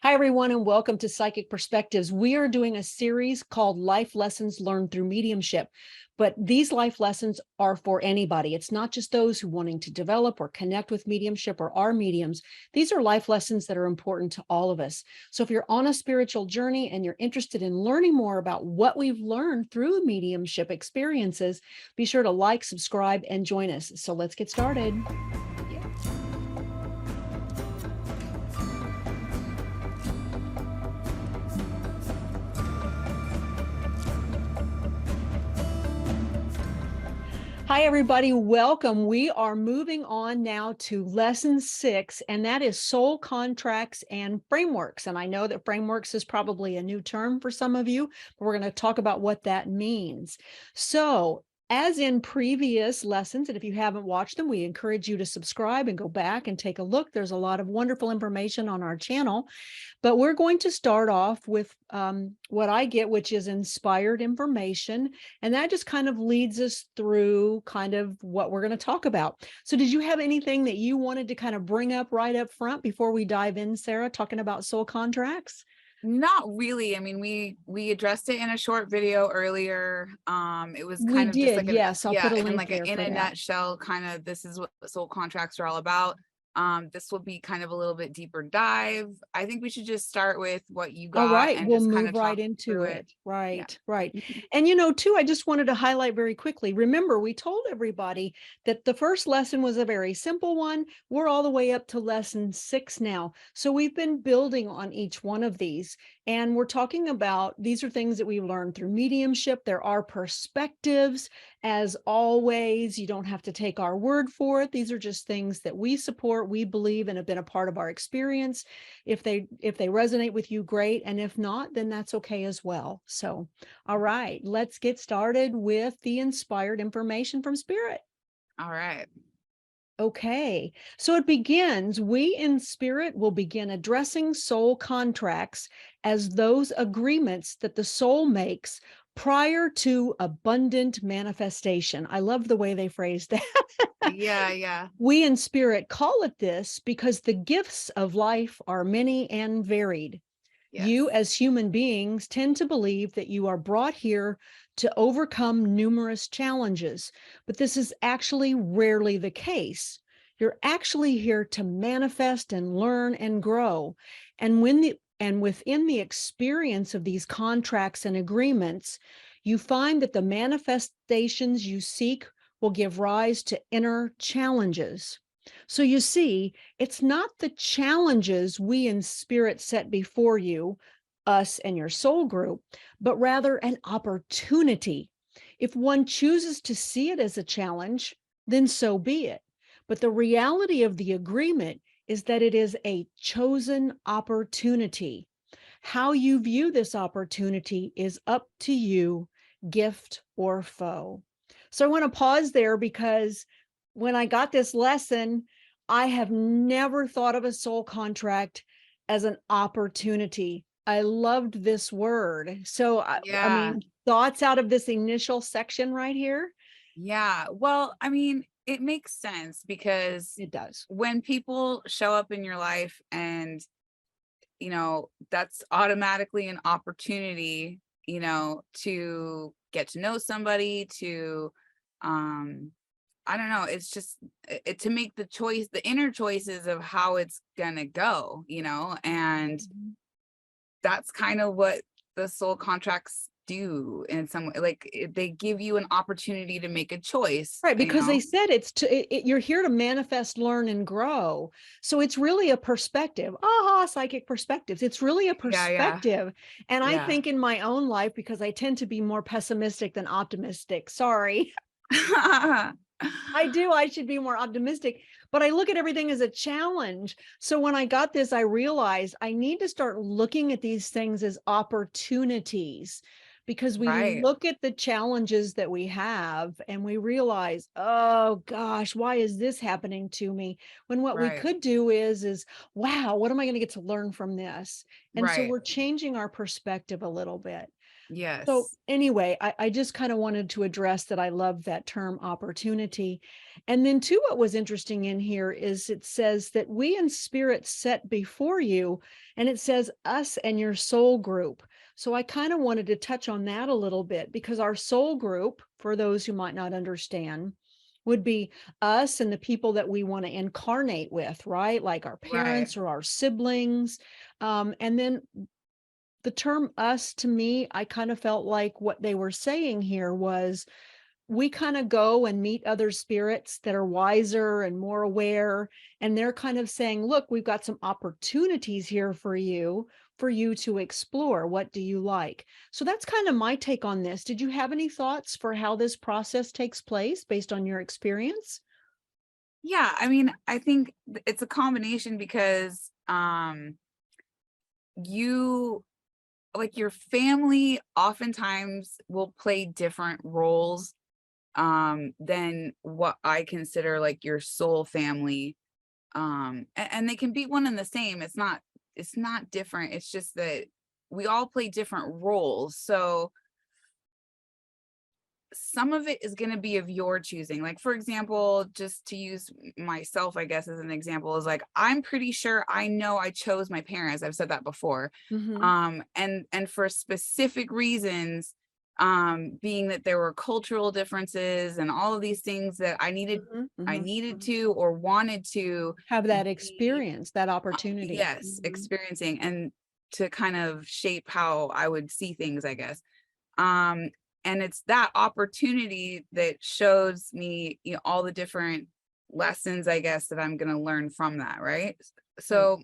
Hi, everyone, and welcome to Psychic Perspectives. We are doing a series called Life Lessons Learned Through Mediumship, but these life lessons are for anybody. It's not just those who wanting to develop or connect with mediumship or are mediums. These are life lessons that are important to all of us. So if you're on a spiritual journey and you're interested in learning more about what we've learned through mediumship experiences, be sure to like, subscribe, and join us. So let's get started. Hi, everybody. Welcome. We are moving on now to lesson 6, and that is soul contracts and frameworks. And I know that frameworks is probably a new term for some of you, but we're going to talk about what that means. So, as in previous lessons, and if you haven't watched them, we encourage you to subscribe and go back and take a look. There's a lot of wonderful information on our channel. But we're going to start off with what I get, which is inspired information. And that just kind of leads us through kind of what we're going to talk about. So did you have anything that you wanted to kind of bring up right up front before we dive in, Sarah, talking about soul contracts? Not really. I mean, we addressed it in a short video earlier. It was We kind of just did. like an Yes. I'll put a in link like a there in for a that. nutshell, kind of this is what soul contracts are all about. This will be kind of a little bit deeper dive. I think we should just start with what you All got right, and we'll just kind move of right talk into through it. it. Yeah. Right, right. And too, I just wanted to highlight very quickly. Remember, we told everybody that the first lesson was a very simple one. We're all the way up to lesson 6 now. So we've been building on each one of these. And we're talking about these are things that we've learned through mediumship. There are perspectives. As always, you don't have to take our word for it. These are just things that we support, we believe, and have been a part of our experience. If they resonate with you, great. And if not, then that's okay as well. So, all right, let's get started with the inspired information from Spirit. All right. Okay, so it begins, we in Spirit will begin addressing soul contracts as those agreements that the soul makes prior to abundant manifestation. I love the way they phrased that. Yeah, yeah. We in Spirit call it this because the gifts of life are many and varied. You, Yes. as human beings, tend to believe that you are brought here to overcome numerous challenges, but this is actually rarely the case. You're actually here to manifest and learn and grow. And within the experience of these contracts and agreements, you find that the manifestations you seek will give rise to inner challenges. So you see, it's not the challenges we in Spirit set before you, us and your soul group, but rather an opportunity. If one chooses to see it as a challenge, then so be it. But the reality of the agreement is that it is a chosen opportunity. How you view this opportunity is up to you, gift or foe. So I want to pause there because when I got this lesson, I have never thought of a soul contract as an opportunity. I loved this word. So, I Yeah. mean, thoughts out of this initial section right here? Yeah. Well, I mean, it makes sense because It does. when people show up in your life and that's automatically an opportunity, to get to know somebody, to, I don't know, it's just to make the inner choices of how it's gonna go, and Mhm. that's kind of what the soul contracts do in some way. Like they give you an opportunity to make a choice, Right, because they said you're here to manifest, learn, and grow. So it's really a perspective. Aha, psychic perspectives. It's really a Yeah, yeah, perspective. And I yeah. think in my own life, because I tend to be more pessimistic than optimistic. Sorry. I do. I should be more optimistic, but I look at everything as a challenge. So when I got this, I realized I need to start looking at these things as opportunities because we Right, look at the challenges that we have and we realize, oh gosh, why is this happening to me? When what we right, could do is, wow, what am I going to get to learn from this? And so right. we're changing our perspective a little bit. So Yes. anyway, I just kind of wanted to address that. I love that term opportunity. And then too, what was interesting in here is it says that we in spirit set before you, and it says us and your soul group. So I kind of wanted to touch on that a little bit, because our soul group, for those who might not understand, would be us and the people that we want to incarnate with, right? Like our Right. parents or our siblings. And then the term us, to me, I kind of felt like what they were saying here was we kind of go and meet other spirits that are wiser and more aware. And they're kind of saying, look, we've got some opportunities here for you to explore. What do you like? So that's kind of my take on this. Did you have any thoughts for how this process takes place based on your experience? Yeah, I mean, I think it's a combination because you like your family oftentimes will play different roles than what I consider like your soul family. And they can be one and the same. It's not different. It's just that we all play different roles. So some of it is going to be of your choosing. Like, for example, just to use myself, I guess, as an example, is like, I'm pretty sure I know I chose my parents. I've said that before. Mm-hmm. And for specific reasons, being that there were cultural differences and all of these things that Mm-hmm. I Mm-hmm. needed Hmm. to or wanted to Have that be, experience, that opportunity. yes, Mm-hmm. experiencing and to kind of shape how I would see things, I guess. Um, and it's that opportunity that shows me, all the different lessons, I guess, that I'm going to learn from that, right? Right. So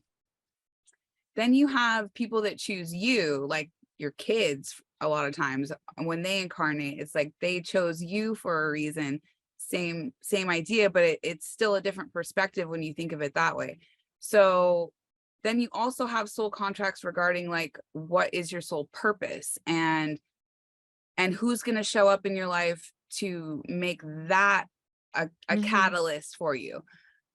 then you have people that choose you, like your kids, a lot of times when they incarnate, it's like they chose you for a reason. Same idea, but it's still a different perspective when you think of it that way. So then you also have soul contracts regarding like what is your soul purpose and who's going to show up in your life to make that a Mm-hmm. catalyst for you.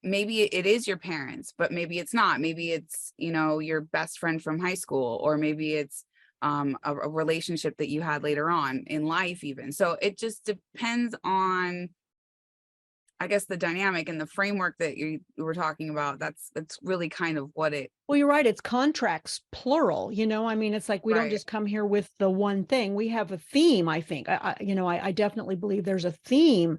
Maybe it is your parents, but maybe it's not. Maybe it's, your best friend from high school, or maybe it's a relationship that you had later on in life even. So it just depends on, I guess, the dynamic and the framework that you were talking about. That's really kind of what it. Well, you're right. It's contracts, plural. I mean, it's like we don't Right. just come here with the one thing. We have a theme, I think. I definitely believe there's a theme.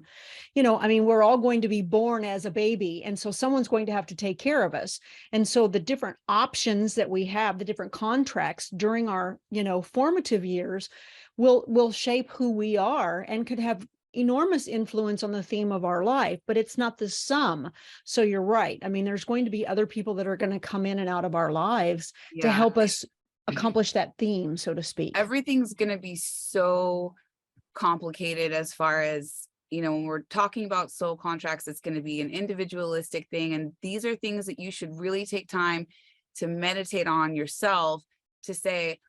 I mean, we're all going to be born as a baby. And so someone's going to have to take care of us. And so the different options that we have, the different contracts during our, formative years will shape who we are and could have enormous influence on the theme of our life, but it's not the sum. So you're right. I mean, there's going to be other people that are going to come in and out of our lives to Yeah. help us accomplish that theme, so to speak. Everything's going to be so complicated as far as, when we're talking about soul contracts, it's going to be an individualistic thing. And these are things that you should really take time to meditate on yourself, to say,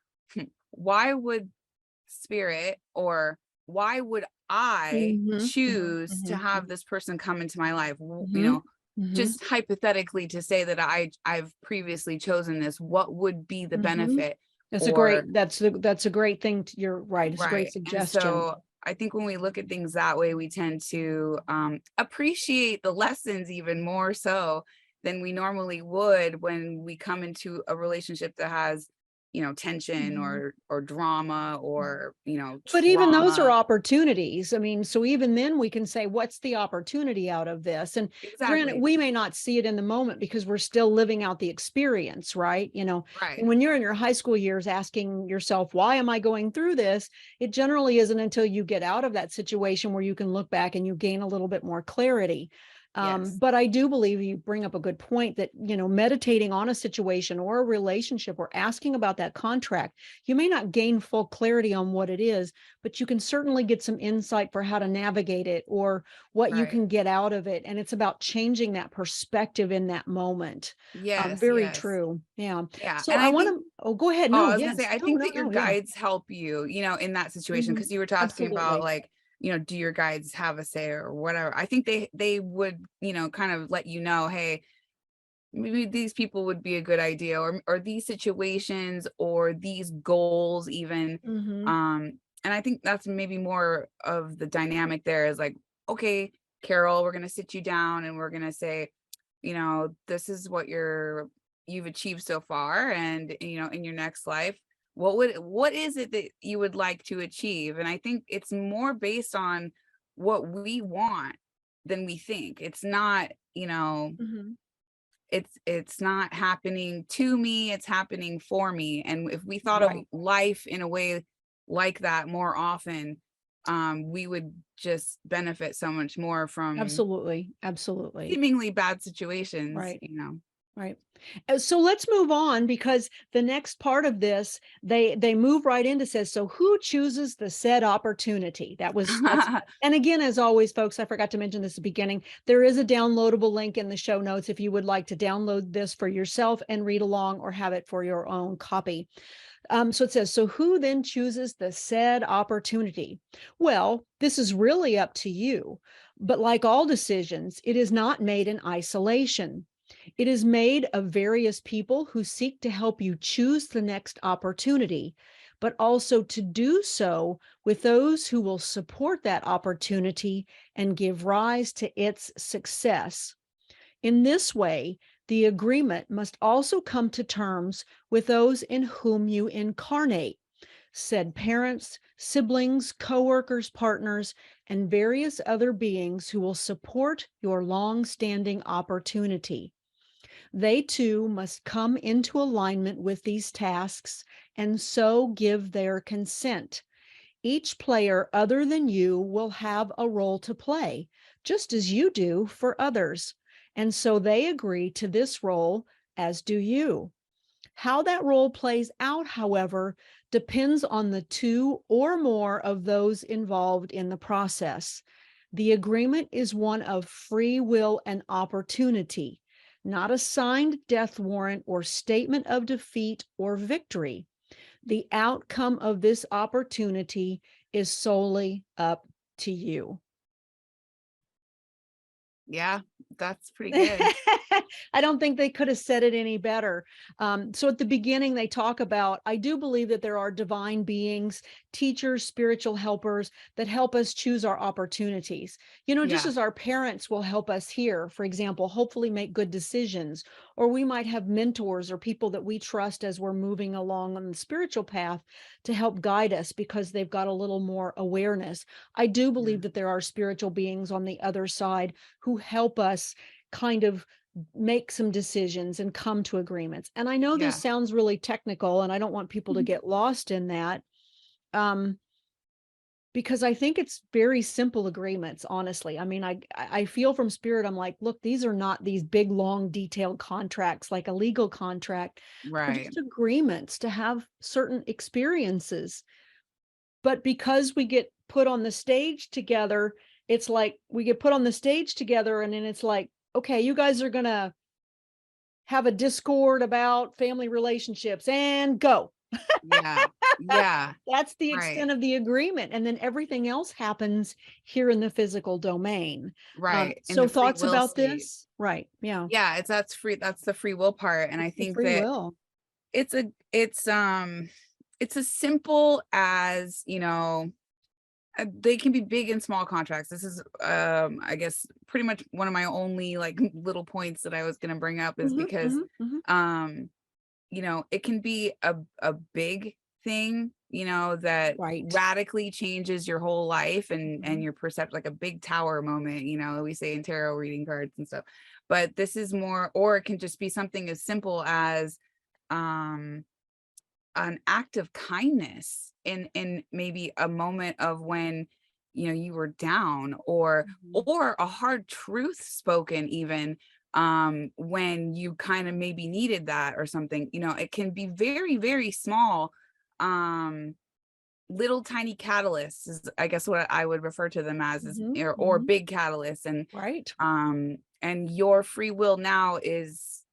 why would spirit, or why would I Mm-hmm, choose to mm-hmm, have this person come into my life? mm-hmm, mm-hmm, Just hypothetically, to say that I've previously chosen this, what would be the mm-hmm. benefit? That's a Or great, that's a great thing. You're right. It's a great right. And suggestion. so I think when we look at things that way, we tend to appreciate the lessons even more so than we normally would when we come into a relationship that has, tension Mhm. or drama or, But even those are trauma. opportunities. I mean, so even then we can say, what's the opportunity out of this? And granted, Exactly. we may not see it in the moment because we're still living out the experience, right? Right. When you're in your high school years asking yourself, why am I going through this? It generally isn't until you get out of that situation where you can look back and you gain a little bit more clarity. Yes. But I do believe you bring up a good point that, meditating on a situation or a relationship or asking about that contract, you may not gain full clarity on what it is, but you can certainly get some insight for how to navigate it or what you Right. can get out of it. And it's about changing that perspective in that moment. Yes. Very Yes. true. Yeah. Yeah. So And I I want think, to, oh, go ahead. oh, No, I was gonna say, yes. I No, think no, that your no. Yeah. guides help you, in that situation, Hmm. because you were talking about Absolutely. like, do your guides have a say or whatever? I think they would, kind of let you know, hey, maybe these people would be a good idea, or these situations or these goals even. Mhm. And I think that's maybe more of the dynamic there is like, okay, Carol, we're going to sit you down and we're going to say, this is what you've achieved so far, and in your next life, what is it that you would like to achieve? And I think it's more based on what we want than we think. It's not, Mhm. it's not happening to me, it's happening for me. And if we thought of Right. life in a way like that more often, we would just benefit so much more from Absolutely. Absolutely. seemingly bad situations, Right. you know. Right. So let's move on, because the next part of this, they move right into says, so who chooses the said opportunity? That's and again, as always, folks, I forgot to mention this at the beginning. There is a downloadable link in the show notes if you would like to download this for yourself and read along, or have it for your own copy. So it says, so who then chooses the said opportunity? Well, this is really up to you. But like all decisions, it is not made in isolation. It is made of various people who seek to help you choose the next opportunity, but also to do so with those who will support that opportunity and give rise to its success. In this way, the agreement must also come to terms with those in whom you incarnate, said parents, siblings, coworkers, partners, and various other beings who will support your long-standing opportunity. They too must come into alignment with these tasks and so give their consent. Each player other than you will have a role to play, just as you do for others. And so they agree to this role, as do you. How that role plays out, however, depends on the two or more of those involved in the process. The agreement is one of free will and opportunity, not a signed death warrant or statement of defeat or victory. The outcome of this opportunity is solely up to you. Yeah, that's pretty good. I don't think they could have said it any better. So at the beginning, they talk about, I do believe that there are divine beings, teachers, spiritual helpers that help us choose our opportunities. Just Yeah. as our parents will help us here, for example, hopefully make good decisions, or we might have mentors or people that we trust as we're moving along on the spiritual path to help guide us because they've got a little more awareness. I do Yeah. believe that there are spiritual beings on the other side who help us kind of make some decisions and come to agreements. And I know this Yeah. sounds really technical, and I don't want people to Mhm. get lost in that, um, because I think it's very simple agreements, honestly. I mean, I feel from spirit, I'm like, look, these are not these big, long, detailed contracts like a legal contract. They're Right. just agreements to have certain experiences. But because we get put on the stage together, it's like we get put on the stage together, and then it's like, okay, you guys are gonna have a discord about family relationships and go. Yeah. Yeah. That's the Right. extent of the agreement. And then everything else happens here in the physical domain. Right. In So the free thoughts will about state. this? Right. Yeah. Yeah, that's the free will part. And I It's the think free that will. it's as simple as, they can be big and small contracts. This is I guess pretty much one of my only like little points that I was going to bring up is Hmm. because Hmm. Hmm. um it can be a big thing, that Right. radically changes your whole life and Hmm. your perception, like a big tower moment, we say in tarot reading cards and stuff. But this is more, or it can just be something as simple as um an act of kindness in maybe a moment of when you were down, Hmm. or a hard truth spoken even when you kind of maybe needed that or something. It can be very, very small, um little tiny catalysts is I guess what I would refer to them as, is Hmm. or Hmm. big catalysts. And Right. your free will now is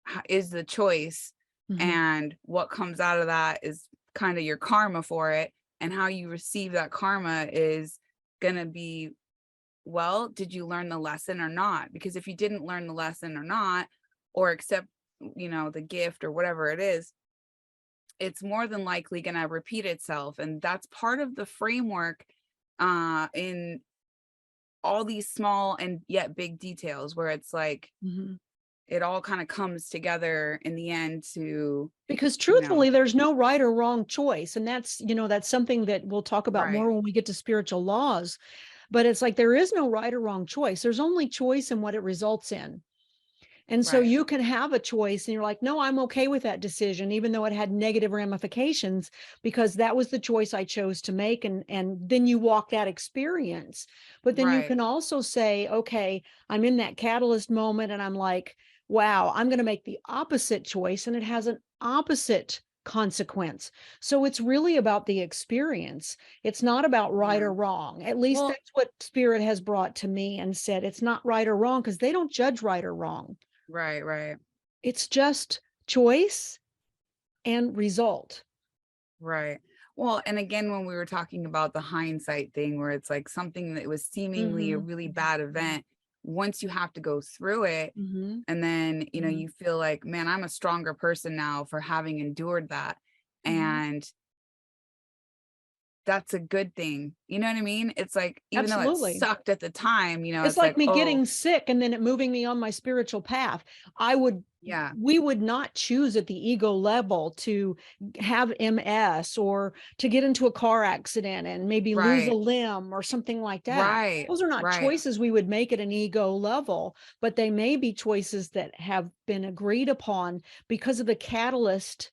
the choice, Hmm. and what comes out of that is kind of your karma for it, and how you receive that karma is going to be, well, did you learn the lesson or not? Because if you didn't learn the lesson or not, or accept, the gift or whatever it is, it's more than likely going to repeat itself. And that's part of the framework in all these small and yet big details, where it's like Mhm. it all kind of comes together in the end to, Because you know, truthfully, there's no right or wrong choice. And that's something that we'll talk about right, more when we get to spiritual laws. But it's like there is no right or wrong choice. There's only choice in what it results in. And so right, you can have a choice and you're like, no, I'm okay with that decision, even though it had negative ramifications, because that was the choice I chose to make. And then you walk that experience. But then you right, can also say, okay, I'm in that catalyst moment and I'm like, wow, I'm going to make the opposite choice. And it has an opposite consequence. So it's really about the experience. It's not about right yeah. or wrong. At least Well, that's what spirit has brought to me and said it's not right or wrong because they don't judge right or wrong. right, right, It's just choice and result. right. Well, and again, when we were talking about the hindsight thing, where it's like something that was seemingly a Mhm. really bad event, once you have to go through it, Mhm. and then, Mhm. you feel like, man, I'm a stronger person now for having endured that. Mhm. And that's a good thing. You know what I mean? It's like, even though it Absolutely. sucked at the time, It's it's like like, me oh, getting sick and then it moving me on my spiritual path. I would yeah, we would not choose at the ego level to have MS or to get into a car accident and maybe lose a right, limb or something like that. right, Those are not right, choices we would make at an ego level, but they may be choices that have been agreed upon because of the catalyst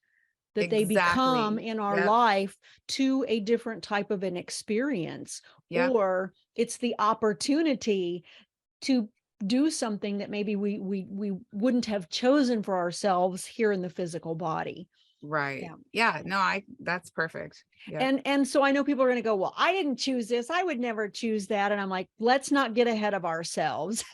that they become exactly. in our Yep, life to a different type of an experience, yep, or it's the opportunity to do something that maybe we wouldn't have chosen for ourselves here in the physical body. right. Yeah. Yeah, no, that's perfect. Yep. And so I know people are going to go, well, I didn't choose this, I would never choose that. And I'm like, let's not get ahead of ourselves.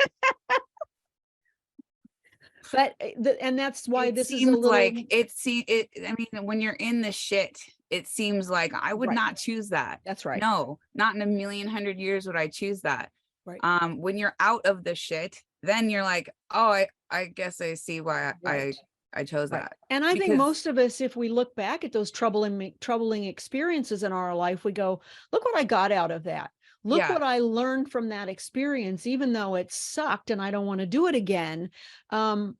But and that's why It this is a seems little like I mean, when you're in the shit, it seems like I would right. not choose that. That's right. No, not in a million hundred years would I choose that. Right. When you're out of the shit, then you're like, oh, I guess I see why Right. I chose Right. that. And I think Because most of us, if we look back at those troubling experiences in our life, we go, look what I got out of that. Look yeah, what I learned from that experience, even though it sucked and I don't want to do it again. Um,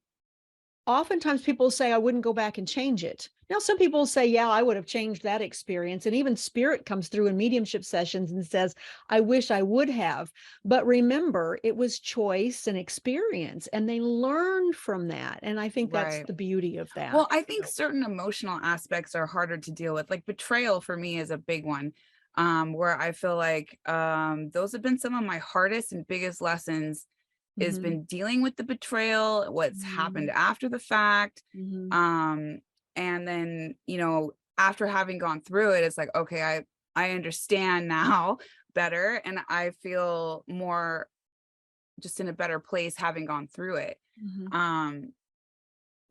Oftentimes people say I wouldn't go back and change it. Now, some people say, yeah, I would have changed that experience. And even spirit comes through in mediumship sessions and says, I wish I would have. But remember, it was choice and experience, and they learned from that. And I think that's right. the beauty of that. Well, I think certain emotional aspects are harder to deal with. Like betrayal for me is a big one. Where I feel like those have been some of my hardest and biggest lessons, is Mhm. been dealing with the betrayal, what's happened Mhm. after the fact. Mhm. Um, and then, after having gone through it, it's like, okay, I understand now better, and I feel more just in a better place having gone through it. Mhm. Um,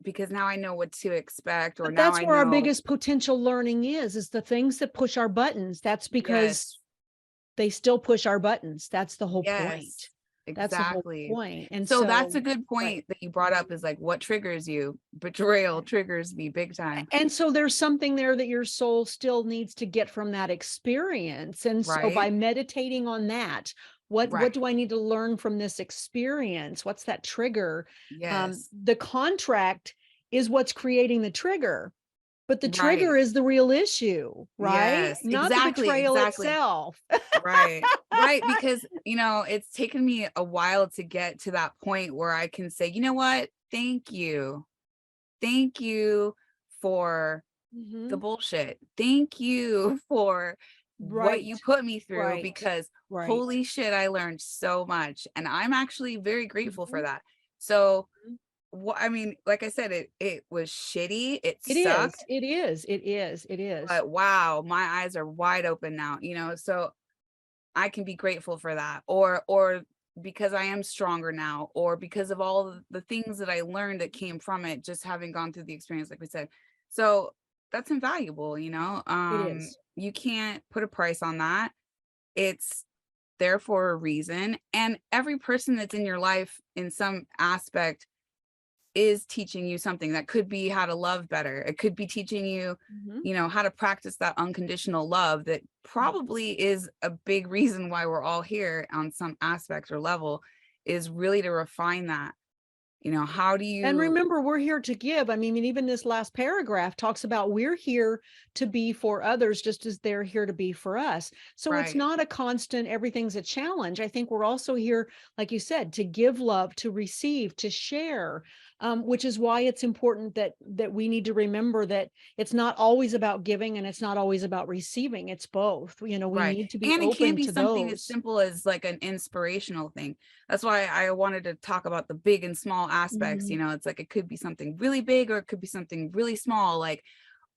because now I know what to expect, or But now that's I where our know. biggest potential learning is the things that push our buttons. That's because Yes, they still push our buttons. That's the whole point. yes, That's the whole exactly. point. And So that's a so, good right. point that you brought up, is like, what triggers you? Betrayal triggers me big time. And so there's something there that your soul still needs to get from that experience. And so Right, by meditating on that, what right. do I need to learn from this experience? What's that trigger? Yes, The contract is what's creating the trigger, but the trigger right. is the real issue, right? Yes, Not the exactly, betrayal exactly. itself. Right, right. Because, it's taken me a while to get to that point where I can say, you know what? Thank you. Thank you for the Mhm. bullshit. Thank you for what Right, you put me through, right, because right. holy shit, I learned so much. And I'm actually very grateful for Mhm. that. So, Mhm. I mean, like I said, it was shitty. It It is, sucked, it is, it is, it is. but wow, my eyes are wide open now, so I can be grateful for that. Or because I am stronger now, or because of all of the things that I learned that came from it, just having gone through the experience, like we said. So that's invaluable, It is. you can't put a price on that. It's there for a reason. And every person that's in your life in some aspect is teaching you something. That could be how to love better. It could be teaching you, Mhm. how to practice that unconditional love that probably is a big reason why we're all here on some aspect or level, is really to refine that. How do And you remember, we're here to give. I mean, even this last paragraph talks about we're here to be for others just as they're here to be for us. So it's right, not a constant, everything's a challenge. I think we're also here, like you said, to give love, to receive, to share, which is why it's important that we need to remember that it's not always about giving and it's not always about receiving. It's both. We right. need to be And it can open be to something as those. simple as like an inspirational thing. That's why I wanted to talk about the big and small aspects. Mhm. It's like it could be something really big or it could be something really small. Like,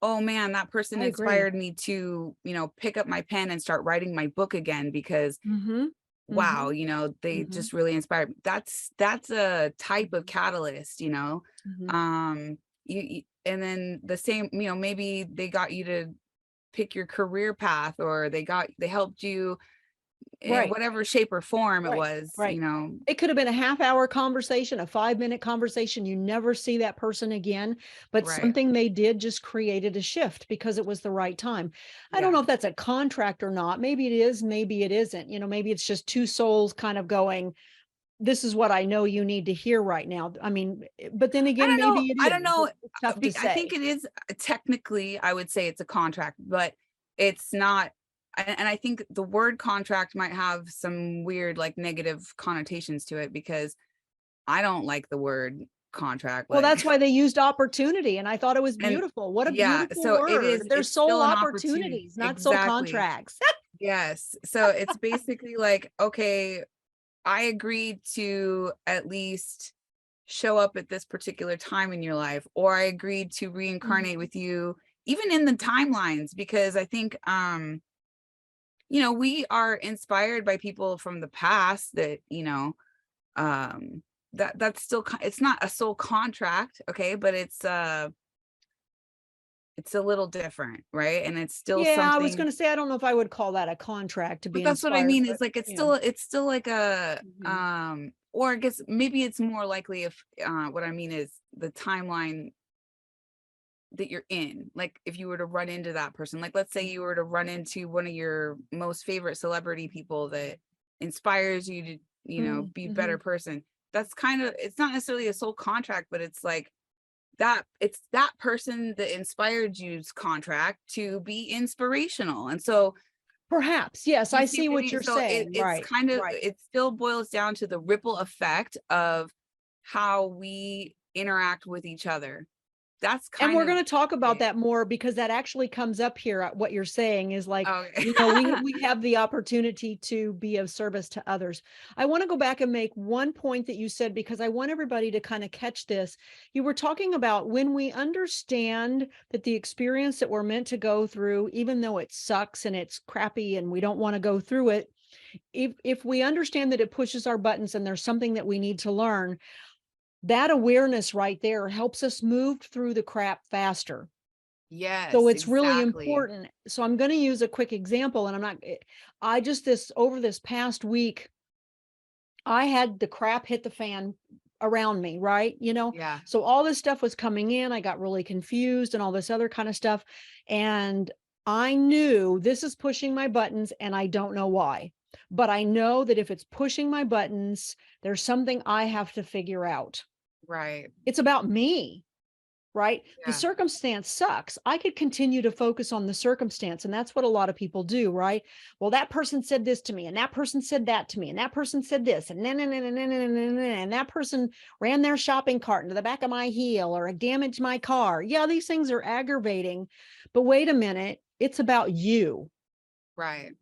oh man, that person I agree. inspired me to, pick up my pen and start writing my book again because Hmm. wow, Hmm. they Hmm. just really inspired me. That's a type of catalyst, Hmm. and then the same, maybe they got you to pick your career path, or they helped you in Right. whatever shape or form it Right, was, right. It could have been a half-hour conversation, a 5-minute conversation. You never see that person again, but right. something they did just created a shift because it was the right time. I don't Yeah. know if that's a contract or not. Maybe it is, maybe it isn't. Maybe it's just two souls kind of going, this is what I know you need to hear right now. I mean, but then I again, don't know. maybe it I don't is. know. It's tough to I think say. it is technically, I would say it's a contract, but it's not. And I think the word contract might have some weird, like negative connotations to it because I don't like the word contract. Well, Like, that's why they used opportunity, and I thought it was and beautiful. What a yeah, beautiful so word. They're it's soul still an opportunity. opportunities, not soul Exactly. contracts. Yes. So it's basically like, okay, I agreed to at least show up at this particular time in your life, or I agreed to reincarnate Mhm. with you even in the timelines, because I think we are inspired by people from the past that, that's still it's not a soul contract, okay, but it's a little different, right? And it's still Yeah, I was something. gonna say, I don't know if I would call that a contract to be But that's what I inspired, mean, but, is like it's still like a mhm, or I guess maybe it's more likely if what I mean is the timeline that you're in. Like if you were to run into that person, like let's say you mhm, were to run into one of your most favorite celebrity people that inspires you to, mm, be a better mhm. person. That's kind of, it's not necessarily a soul contract, but it's like that it's that person that inspired you's contract to be inspirational. And so Perhaps, yes, you I see see what I what mean? you're So saying, it's right, kind of, right. it still boils down to the ripple effect of how we interact with each other. That's And kind we're of gonna talk about it. that more because that actually comes up here, what you're saying is like, Okay. we have the opportunity to be of service to others. I wanna go back and make one point that you said because I want everybody to kinda catch this. You were talking about when we understand that the experience that we're meant to go through, even though it sucks and it's crappy and we don't wanna go through it, if we understand that it pushes our buttons and there's something that we need to learn, that awareness right there helps us move through the crap faster. So Yes, it's really exactly. important. So I'm going to use a quick example, and I'm not, I just this over this past week, I had the crap hit the fan around me, right? Yeah. So all this stuff was coming in. I got really confused and all this other kind of stuff. And I knew this is pushing my buttons, and I don't know why. But I know that if it's pushing my buttons, there's something I have to figure out. Right. It's about me, right? The Yeah. circumstance sucks. I could continue to focus on the circumstance. And that's what a lot of people do, right? Well, that person said this to me, and that person said that to me, and that person said this, and then, and that person ran their shopping cart into the back of my heel or damaged my car. Yeah, these things are aggravating. But wait a minute, it's about you. Right.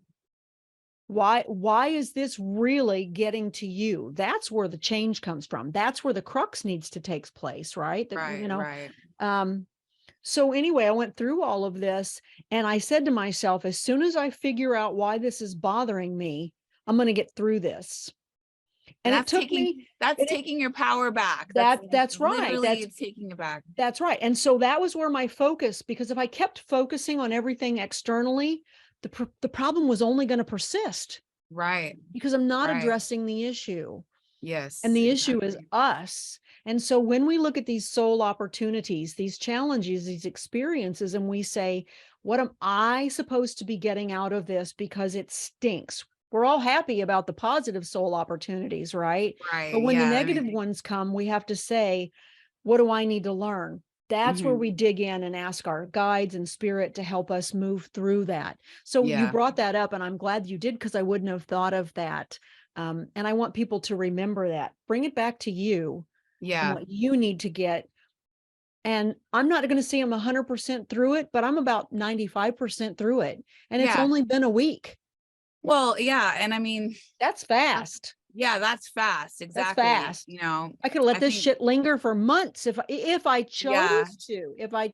Why is this really getting to you? That's where the change comes from. That's where the crux needs to take place, right? That, Right. Right. um, so anyway, I went through all of this and I said to myself, as soon as I figure out why this is bothering me, I'm going to get through this. And And it took me, that's it, taking your power back. That's that's right. literally, it's taking it back. That's right. And so that was where my focus, because if I kept focusing on everything externally, the problem was only going to persist Right. because I'm not Right. addressing the issue. And Yes, the issue is exactly. us. And so when we look at these soul opportunities, these challenges, these experiences, and we say, what am I supposed to be getting out of this because it stinks? We're all happy about the positive soul opportunities, right? Right. But when the Yeah. negative ones come, we have to say, what do I need to learn? That's where Mhm. we dig in and ask our guides and spirit to help us move through that. So you Yeah. brought that up, and I'm glad you did, because I wouldn't have thought of that. And I want people to remember that. Bring it back to you and Yeah. what you need to get. And I'm not going to say I'm 100% through it, but I'm about 95% through it. And it's Yeah. only been a week. Well, yeah. And I mean, That's fast. yeah, that's fast. That's Exactly. fast. You know, I could let I this think, shit linger for months if I yeah,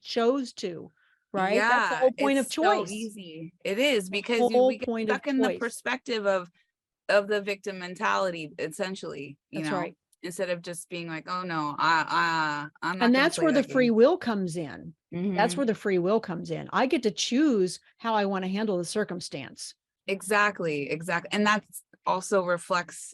chose to, right? That's the yeah, whole point of it's so choice. easy. It is because Whole we get point of stuck in the choice. perspective of the victim mentality, essentially, That's right. instead of just being like, oh no, I'm not And gonna that's play where the that free game. will comes in. That's Hmm. where the free will comes in. I get to choose how I want to handle the circumstance. Exactly, exactly. And that's also reflects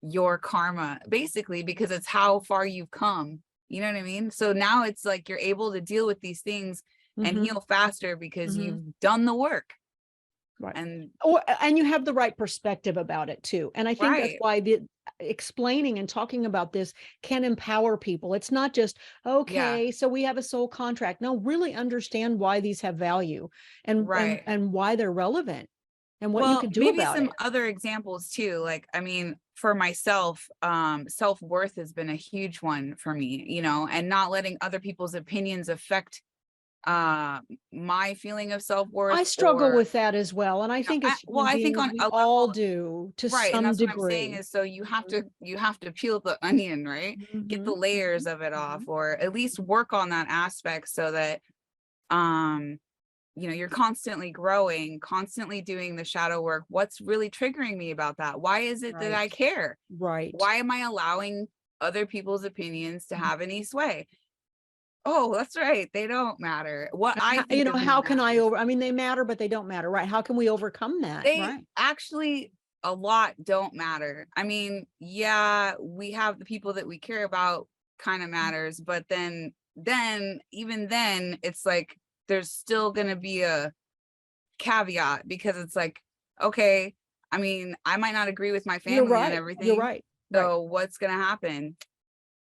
your karma, basically, because it's how far you've come. You know what I mean? So now it's like you're able to deal with these things and Mm-hmm. heal faster because Mm-hmm. you've done the work. Right. And And you have the right perspective about it too. And I think that's right. why the explaining and talking about this can empower people. It's not just, Yeah. okay, so we have a soul contract. No, really understand why these have value and Right. why they're relevant and what you Well, can do maybe about some it. other examples too. Like, I mean, for myself, self-worth has been a huge one for me, and not letting other people's opinions affect uh my feeling of I self-worth. struggle Or with that as well. And I think as well, human I think beings, on we a all level, do to right, and some that's what I'm saying degree. is, so you have to peel the onion, right? Get Mm-hmm, the layers of it mm-hmm. off, or at least work on that aspect, so that um you're constantly growing, constantly doing the shadow work. What's really triggering me about that? Why is it that Right, I care? right. Why am I allowing other people's opinions to have any sway? Oh, that's right, they don't matter. What I think of them How can I matters. I mean, they matter, but they don't matter, right? How can we overcome that? They Right. actually, a lot don't matter. I mean, yeah, we have the people that we care about, kind of matters, but then even then it's like there's still going to be a caveat, because it's like, okay, I mean, I might not agree with my You're family on right. You're everything, right. Right. so what's going to happen?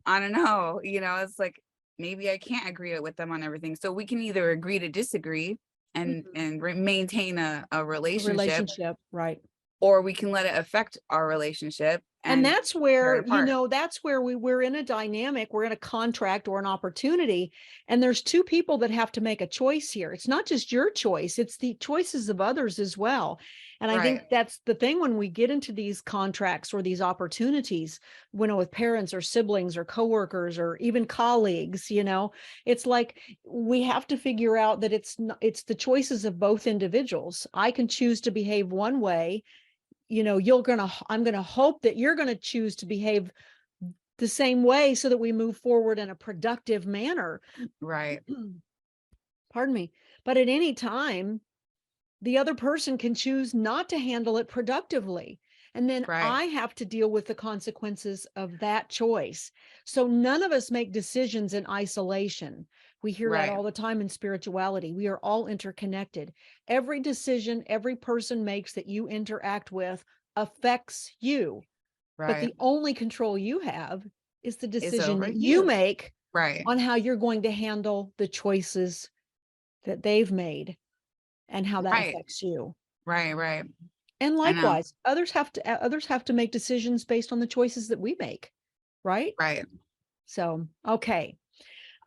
I don't know. It's like, maybe I can't agree with them on everything, so we can either agree to disagree and Mhm. maintain a A relationship, relationship, right. or we can let it affect our relationship And and that's tear it where, apart. that's where we're in a dynamic, we're in a contract or an opportunity. And there's two people that have to make a choice here. It's not just your choice, it's the choices of others as well. And I Right. think that's the thing when we get into these contracts or these opportunities, with parents or siblings or coworkers or even colleagues, it's like we have to figure out that it's the choices of both individuals. I can choose to behave one way, I'm going to hope that you're going to choose to behave the same way so that we move forward in a productive manner. Right. Pardon me. But at any time, the other person can choose not to handle it productively. And then Right. I have to deal with the consequences of that choice. So none of us make decisions in isolation. We hear that Right. all the time in spirituality. We are all interconnected. Every decision every person makes that you interact with affects you. But Right. the only control you have is the Is decision over that you you. make Right. on how you're going to handle the choices that they've made and how that Right. affects you. Right. Right. And I know. likewise, others have to make decisions based on the choices that we make, right? Right. So, okay.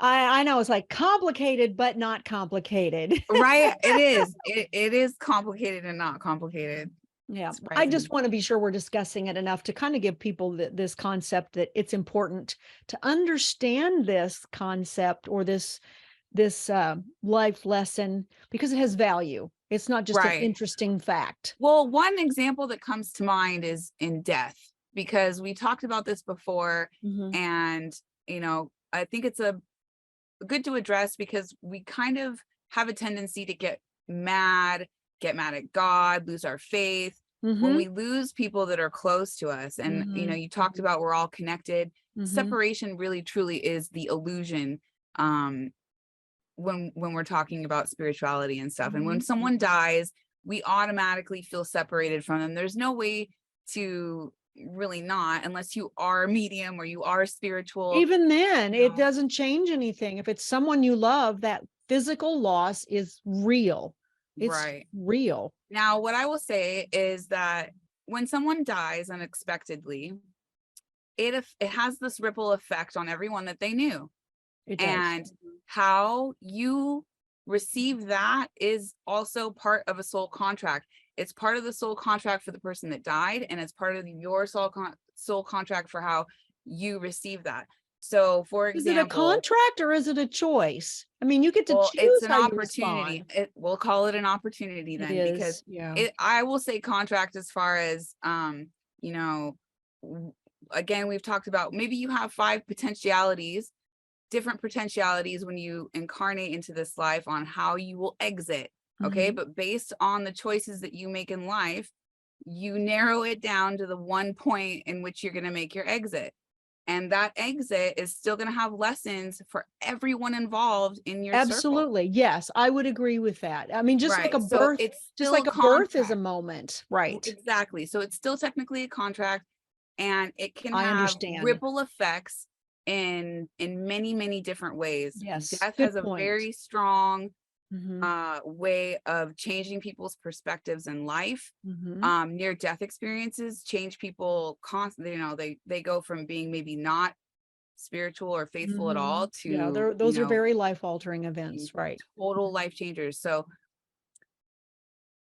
I know it's like complicated, but not complicated. Right. It is. It is complicated and not complicated. Yeah, I just Surprising. want to be sure we're discussing it enough to kind of give people this concept that it's important to understand this concept or this life lesson because it has value. It's not just an Right. interesting fact. Well, one example that comes to mind is in death, because we talked about this before. Mhm. And, I think it's a good to address, because we kind of have a tendency to get mad at God, lose our faith, when Mm-hmm. we lose people that are close to us, and Mm-hmm. you talked about we're all connected, Mm-hmm. separation really truly is the illusion, um when we're talking about spirituality and stuff. And when Mm-hmm. someone dies, we automatically feel separated from them. There's no way to really not, unless you are a medium or you are spiritual, Even then, you it know. doesn't change anything. If it's someone you love, that physical loss is real. It's Right. real. Now, what I will say is that when someone dies unexpectedly, it has this ripple effect on everyone that they knew. It does. And how you receive that is also part of a soul contract. It's part of the soul contract for the person that died, and it's part of your soul contract for how you receive that. So, for Is it a example, contract or is it a choice? I mean, you get to well, it's choose an how you opportunity. respond. We'll call it an opportunity It then, because is. Yeah. I will say contract as far as, you know, again, we've talked about maybe you have 5 potentialities, different potentialities when you incarnate into this life on how you will exit. Okay. Mm-hmm. But based on the choices that you make in life, you narrow it down to the one point in which you're going to make your exit. And that exit is still going to have lessons for everyone involved in your circle. Absolutely. Yes, I would agree with that. I mean, Right. So it's just still like a birth is a contract. moment. Right. Exactly. So it's still technically a contract, and it can I have understand. ripple effects in many, many different ways. Yes. Death Good has a point. very strong Mm-hmm. way of changing people's perspectives in life. Mm-hmm. Near death experiences change people constantly. They go from being maybe not spiritual or faithful at Mm-hmm. all Yeah, to, those are very life-altering events. Right. total life changers. So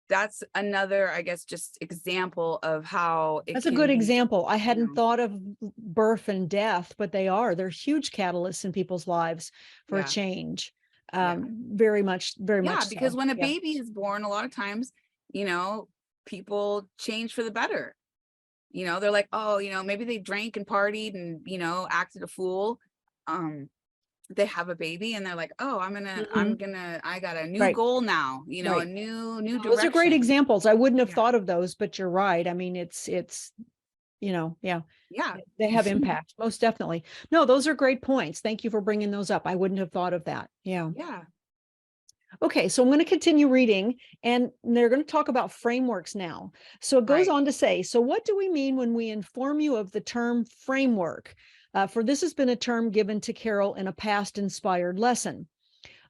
that's another, I guess, just example of how it That's a can good be, example. I you hadn't know, thought of birth and death, but they're huge catalysts in people's lives for a yeah, change. yeah, Very yeah. much Because so. when a Yeah. baby is born, a lot of times, you know, people change for the better. They're like, oh, maybe they drank and partied and, acted a fool. Um, they have a baby and they're like, oh, Mhm. I got a new Right. goal now, a Right. new Those are great direction. examples. I wouldn't have Yeah. thought of those, but you're right. I mean, yeah, Yeah. they have impact, most definitely. No, those are great points. Thank you for bringing those up. I wouldn't have thought of that. Yeah. Yeah. Okay, so I'm going to continue reading, and they're going to talk about frameworks now. So it goes Right. on to say, so what do we mean when we inform you of the term framework? For this has been a term given to Carol in a past inspired lesson.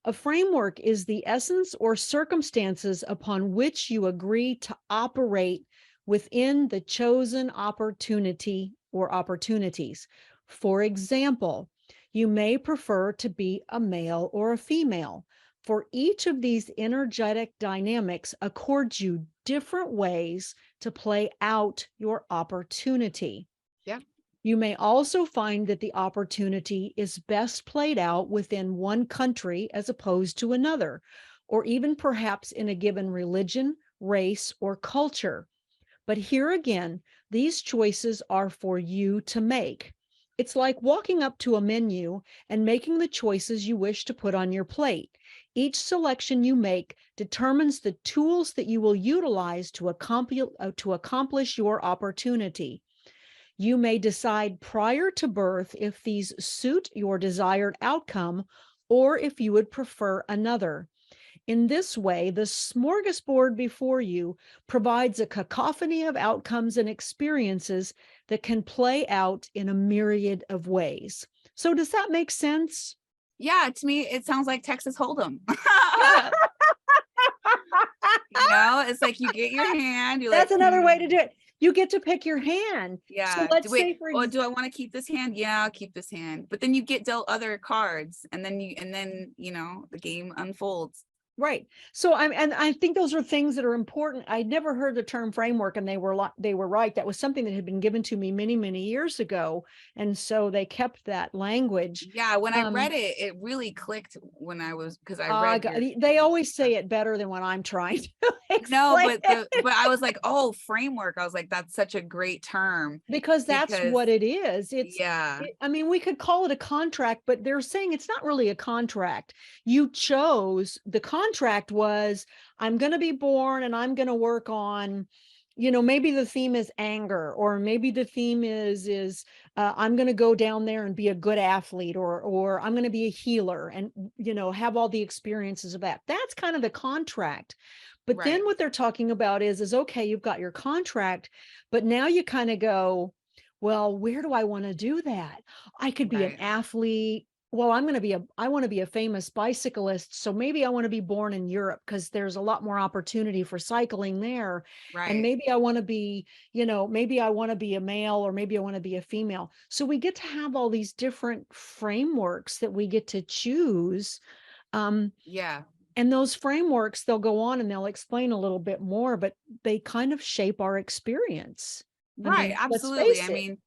A framework is the essence or circumstances upon which you agree to operate within the chosen opportunity or opportunities. For example, you may prefer to be a male or a female. For each of these energetic dynamics accords you different ways to play out your opportunity. Yeah. You may also find that the opportunity is best played out within one country as opposed to another, or even perhaps in a given religion, race, or culture. But here again, these choices are for you to make. It's like walking up to a menu and making the choices you wish to put on your plate. Each selection you make determines the tools that you will utilize to accomplish your opportunity. You may decide prior to birth if these suit your desired outcome or if you would prefer another. In this way, the smorgasbord before you provides a cacophony of outcomes and experiences that can play out in a myriad of ways. So, does that make sense? Yeah. To me, it sounds like Texas Hold'em. Yeah. It's like you get your hand, you're like, That's another way to do it. You get to pick your hand. So yeah. let's Wait, say, oh, do I want to keep this hand? Yeah, I'll keep this hand. But then you get dealt other cards, and then the game unfolds. right. So I think those are things that are important. I'd never heard the term framework, and they were right. That was something that had been given to me many, many years ago. And so they kept that language. Yeah, when I read Um, it, it really clicked when I was, because I read your they always stuff. say it better than when I'm trying to No, explain but it. but I was like, oh, framework. I was like, that's such a great term, Because that's because what it is. yeah, I mean, we could call it a contract, but they're saying it's not really a contract. You chose, the contract was, I'm going to be born and I'm going to work on maybe the theme is anger, or maybe the theme is I'm going to go down there and be a good athlete, or I'm going to be a healer, and have all the experiences of that. That's kind of the contract. But then Right. what they're talking about is okay, you've got your contract, but now you kind of go, well, where do I want to do that? I could be an Right. athlete. Well, I want to be a famous bicyclist. So maybe I want to be born in Europe because there's a lot more opportunity for cycling there. And Right. maybe I want to be, maybe I want to be a male, or maybe I want to be a female. So we get to have all these different frameworks that we get to choose. Um, Yeah. and those frameworks, they'll go on and they'll explain a little bit more, but they kind of shape our experience. I Right. mean, let's Absolutely. face I it. mean,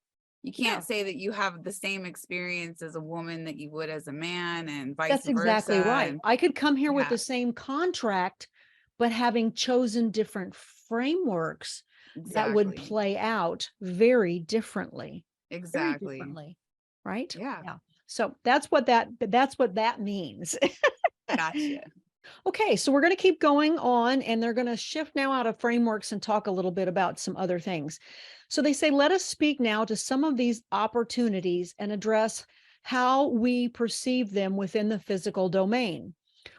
you Yeah, can't say that you have the same experience as a woman that you would as a man, and vice that's exactly versa. right. And I could come here with yeah, the same contract, but having chosen different frameworks that would exactly. play out very differently, very Exactly. differently, right? Yeah. Yeah. So that's what that means. Gotcha. Okay, so we're going to keep going on, and they're going to shift now out of frameworks and talk a little bit about some other things. So they say, let us speak now to some of these opportunities and address how we perceive them within the physical domain.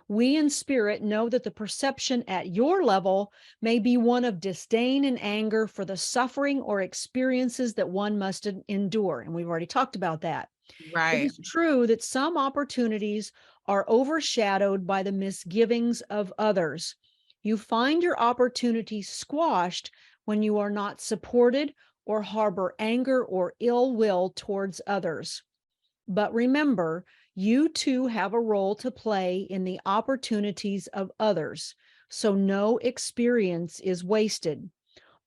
We in spirit know that the perception at your level may be one of disdain and anger for the suffering or experiences that one must endure. And we've already talked about that. It Right. is true that some opportunities are overshadowed by the misgivings of others. You find your opportunities squashed when you are not supported or harbor anger or ill will towards others. But remember, you too have a role to play in the opportunities of others, so no experience is wasted,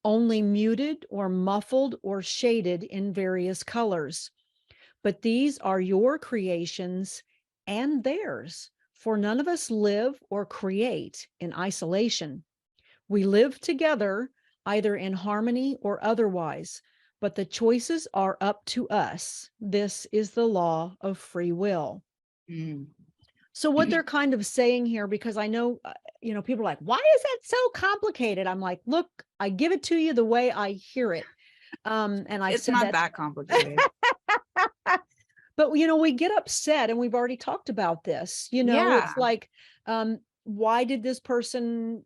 only muted or muffled or shaded in various colors. But these are your creations and theirs, for none of us live or create in isolation. We live together, either in harmony or otherwise, but the choices are up to us. This is the law of free will. Mm. So what they're kind of saying here, because I know, people are like, why is that so complicated? I'm like, look, I give it to you the way I hear it. And I've It's said not that. that complicated. But we get upset, and we've already talked about this. It's Yeah. like, why did this person,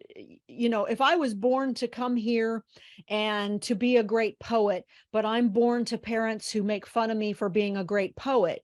if I was born to come here and to be a great poet, but I'm born to parents who make fun of me for being a great poet,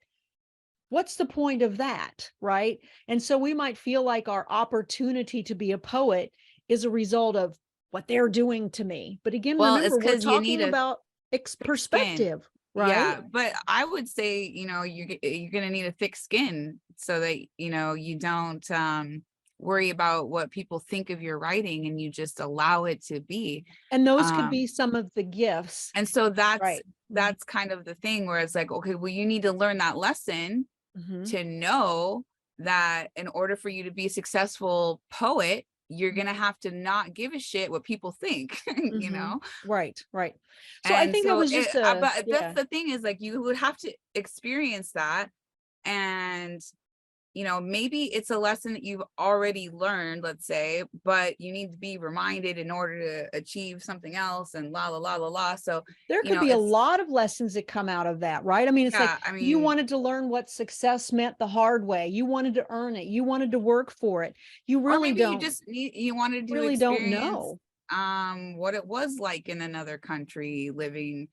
what's the point of that, right? And so we might feel like our opportunity to be a poet is a result of what they're doing to me. But again, Well, it's remember, we're because you need talking a about thick skin. perspective, right? Yeah, but I would say, you're gonna need a thick skin so that, you don't worry about what people think of your writing, and you just allow it to be. And those could Um, be some of the gifts. and so that's Right. that's kind of the thing where it's like, okay, well, you need to learn that lesson Mhm. to know that in order for you to be a successful poet, you're Mhm. gonna have to not give a shit what people think, Mhm. Right, right. So I And think that so was it just a but that's yeah. the thing is, like, you would have to experience that, and, maybe it's a lesson that you've already learned, let's say, but you need to be reminded in order to achieve something else, and la, la, la, la, la. So, There could be a it's lot of lessons that come out of that, right? I mean, it's like yeah, I you mean, wanted to learn what success meant the hard way. You wanted to earn it. You wanted to work for it. You or really maybe don't you wanted to really don't experience know. what it was like in another country, living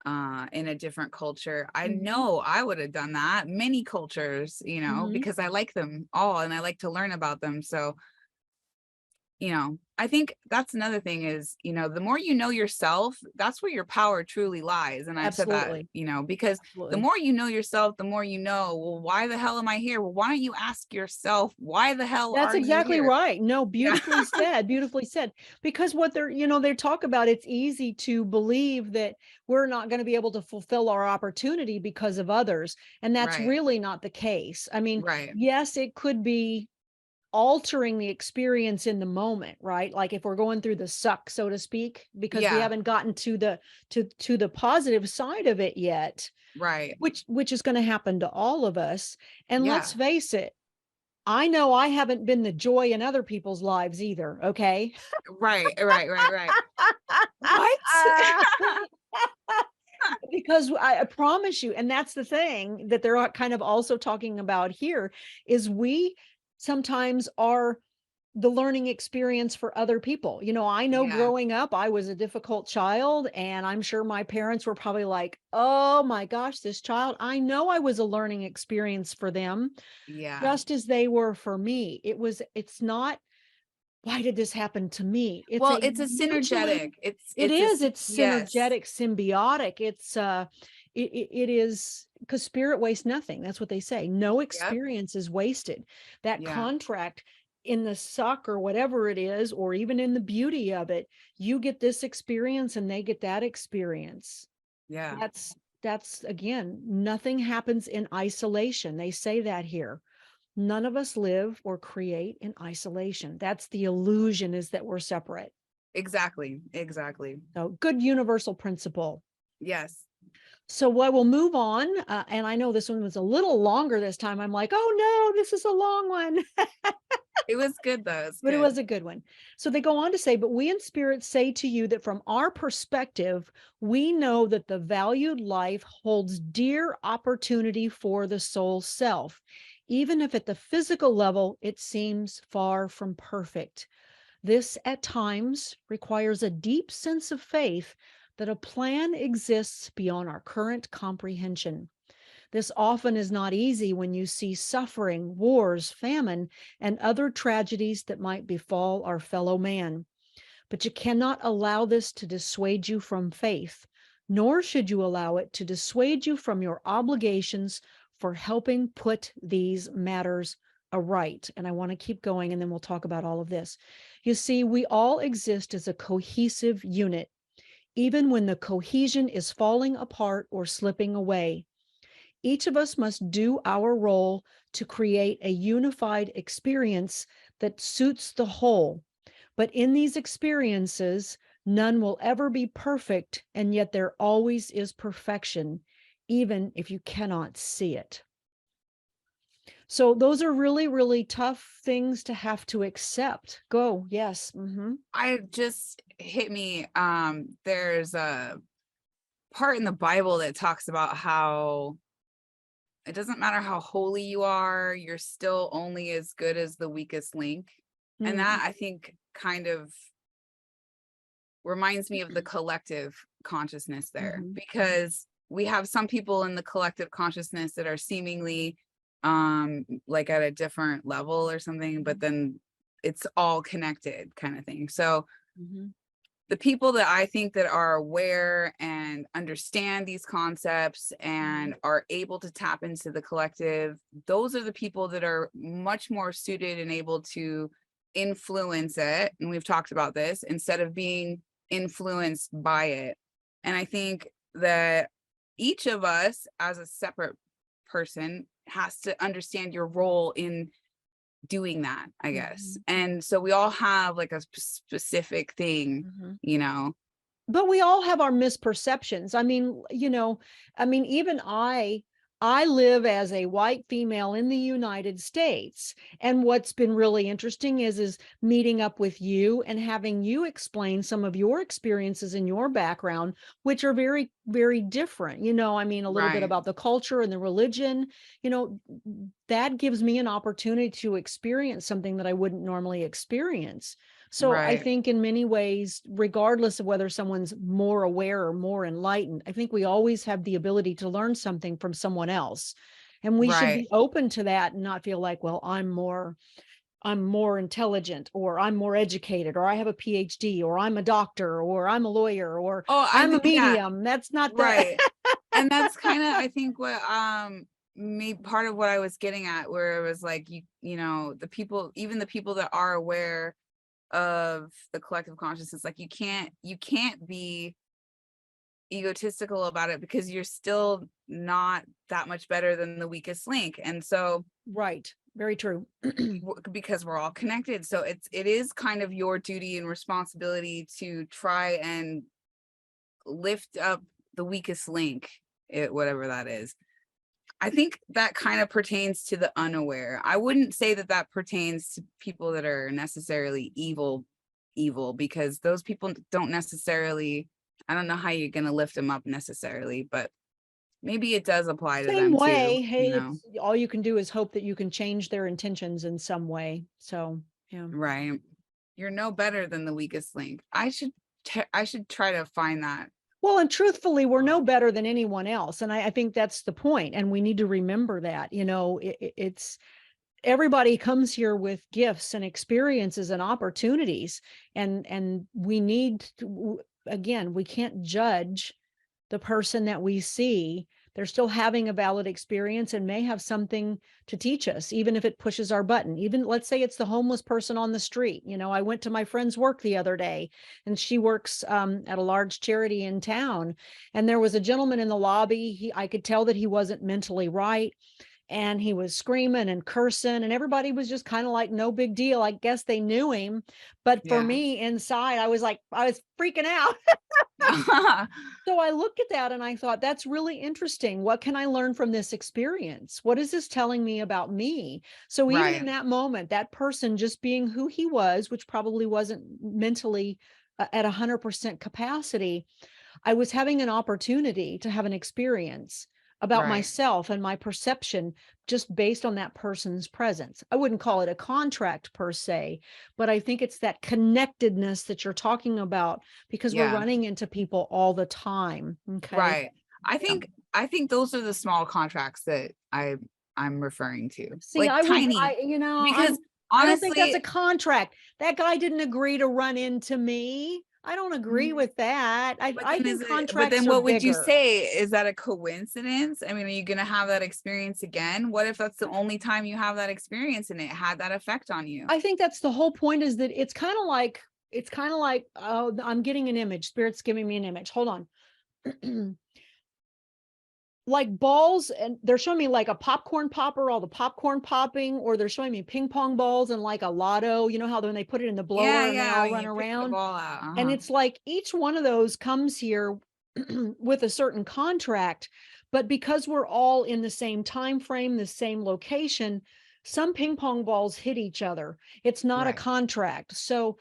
in a different culture. I Mhm. know I would have done that. Many cultures, Mhm. because I like them all and I like to learn about them. So, I think that's another thing is, the more you know yourself, that's where your power truly lies. And I've said that, Absolutely. because the Absolutely. more you know yourself, the more you know, well, why the hell am I here? Well, why don't you ask yourself, why the hell That's are you exactly here? right. No, Yeah. beautifully said, beautifully said. Because what they talk about, it's easy to believe that we're not going to be able to fulfill our opportunity because of others. And that's Right. really not the case. I mean, Right. yes, it could be altering the experience in the moment, right? Like if we're going through the suck, so to speak, because we Yeah. haven't gotten to the positive side of it yet, Right. which is going to happen to all of us. And let's Yeah. face it, I know I haven't been the joy in other people's lives either. Okay. Right. Right. Right. Right. Because I promise you, and that's the thing that they're kind of also talking about here, is we sometimes are the learning experience for other people. I know Yeah. growing up, I was a difficult child, and I'm sure my parents were probably like, oh my gosh, this child, I know I was a learning experience for them, Yeah. just as they were for me. It's not, why did this happen to me? It's Well, a it's a mutually, synergetic. it is, it's Yes. synergetic, symbiotic. It is, because spirit wastes nothing. That's what they say. No Yep. experience is wasted. That Yeah. contract in the suck or whatever it is, or even in the beauty of it, you get this experience and they get that experience. Yeah. That's again, nothing happens in isolation. They say that here. None of us live or create in isolation. That's the illusion, is that we're separate. Exactly. Exactly. So good universal principle. Yes. So what, we'll move on. And I know this one was a little longer this time. I'm like, oh no, this is a long one. It was good though. It's But it good. was a good one. So they go on to say, but we in spirit say to you that from our perspective, we know that the valued life holds dear opportunity for the soul self, even if at the physical level it seems far from perfect. This at times requires a deep sense of faith that a plan exists beyond our current comprehension. This often is not easy when you see suffering, wars, famine, and other tragedies that might befall our fellow man. But you cannot allow this to dissuade you from faith, nor should you allow it to dissuade you from your obligations for helping put these matters aright. And I want to keep going, and then we'll talk about all of this. You see, we all exist as a cohesive unit, even when the cohesion is falling apart or slipping away. Each of us must do our role to create a unified experience that suits the whole. But in these experiences, none will ever be perfect, and yet there always is perfection, even if you cannot see it. So those are really, really tough things to have to accept. Go, yes. I just hit me. There's a part in the Bible that talks about how it doesn't matter how holy you are, you're still only as good as the weakest link. And that, I think, kind of reminds me of the collective consciousness there, because we have some people in the collective consciousness that are seemingly like at a different level or something, but then it's all connected kind of thing. So the people that I think that are aware and understand these concepts and are able to tap into the collective, those are the people that are much more suited and able to influence it. And we've talked about this, instead of being influenced by it. And I think that each of us as a separate person has to understand your role in doing that, I guess. And so we all have like a specific thing, But we all have our misperceptions. I mean, even I live as a white female in the United States. And what's been really interesting is meeting up with you and having you explain some of your experiences in your background, which are very, very different. A little bit Right. about the culture and the religion, that gives me an opportunity to experience something that I wouldn't normally experience. So I Right. think in many ways, regardless of whether someone's more aware or more enlightened, I think we always have the ability to learn something from someone else. And we should Right. be open to that and not feel like, well, I'm more intelligent, or I'm more educated, or I have a PhD, or I'm a doctor, or I'm a lawyer, or Oh, I'm a yeah, medium. That's not the right. And that's kind of, I think, what part of what I was getting at, where it was like, the people, even the people that are aware of the collective consciousness, like you can't be egotistical about it, because you're still not that much better than the weakest link. And so right, very true. because we're all connected, so it is kind of your duty and responsibility to try and lift up the weakest link, whatever that is. I think that kind of pertains to the unaware. I wouldn't say that pertains to people that are necessarily evil, because those people don't necessarily I don't know how you're going to lift them up necessarily, but maybe it does apply to Same them too, way, hey, it's all you can do is hope that you can change their intentions in some way. So, yeah. Right. You're no better than the weakest link. I should try to find that. Well, and truthfully, we're no better than anyone else. And I think that's the point. And we need to remember that, it's everybody comes here with gifts and experiences and opportunities. And we need to, again, we can't judge the person that we see. They're still having a valid experience and may have something to teach us, even if it pushes our button. Even let's say it's the homeless person on the street. I went to my friend's work the other day, and she works at a large charity in town. And there was a gentleman in the lobby. I could tell that he wasn't mentally right. And he was screaming and cursing, and everybody was just kind of like, no big deal. I guess they knew him. But for Yeah. me inside, I was freaking out. So I looked at that and I thought, that's really interesting. What can I learn from this experience? What is this telling me about me? So even in Right. that moment, that person just being who he was, which probably wasn't mentally at 100% capacity, I was having an opportunity to have an experience about Right. myself and my perception just based on that person's presence. I wouldn't call it a contract per se, but I think it's that connectedness that you're talking about, because we're Yeah. running into people all the time. Okay. Right. Yeah. I think those are the small contracts that I'm referring to. See, Like tiny, because I don't think that's honestly, a contract. That guy didn't agree to run into me. I don't agree with that. I think but then contracts are what would you bigger. say? Is that a coincidence? I mean, are you going to have that experience again? What if that's the only time you have that experience and it had that effect on you? I think that's the whole point, is that it's kind of like, oh, I'm getting an image. Spirit's giving me an image. Hold on. Like balls, and they're showing me like a popcorn popper, all the popcorn popping, or they're showing me ping pong balls and like a lotto, how when they put it in the blower and they Yeah, all run you pick the around. ball out. And it's like each one of those comes here with a certain contract, but because we're all in the same time frame, the same location, some ping pong balls hit each other. It's not a Right. contract. So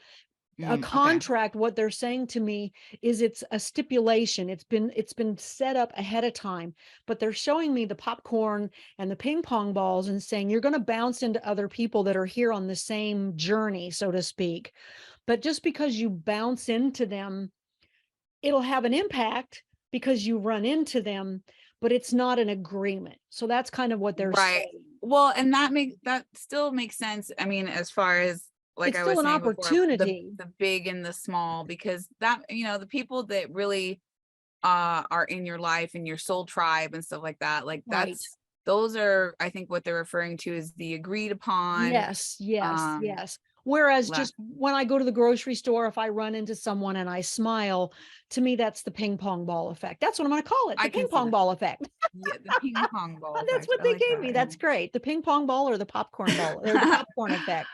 a Okay. contract, what they're saying to me is it's a stipulation. It's been set up ahead of time, but they're showing me the popcorn and the ping pong balls and saying you're going to bounce into other people that are here on the same journey, so to speak. But just because you bounce into them, it'll have an impact because you run into them, but it's not an agreement. So that's kind of what they're Right. saying. Well, and that still makes sense. I mean, as far as like It's I still was an saying before, opportunity. the big and the small, because that, the people that really are in your life and your soul tribe and stuff like that, like Right. those are, I think what they're referring to is the agreed upon Yes, yes, um yes. Whereas left. just when I go to the grocery store, if I run into someone and I smile, to me, that's the ping pong ball effect. That's what I'm going to call it, the I ping can see pong that. ball effect. Yeah, the ping pong ball That's effect. what I they like gave me. that. That's great. The ping pong ball or the popcorn ball or the Yeah. popcorn effect.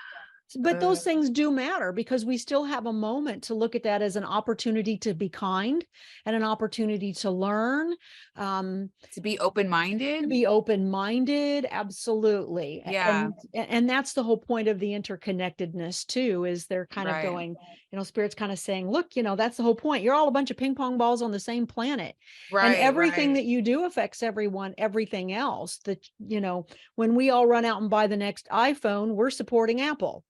But uh, those things do matter because we still have a moment to look at that as an opportunity to be kind and an opportunity to learn, um, to be open-minded. to be open-minded. Absolutely. Yeah. And that's the whole point of the interconnectedness too, is they're kind of Right. going, Spirit's kind of saying, look, that's the whole point. You're all a bunch of ping pong balls on the same planet, and Right. everything Right. that you do affects everyone, everything else. That, when we all run out and buy the next iPhone, we're supporting Apple.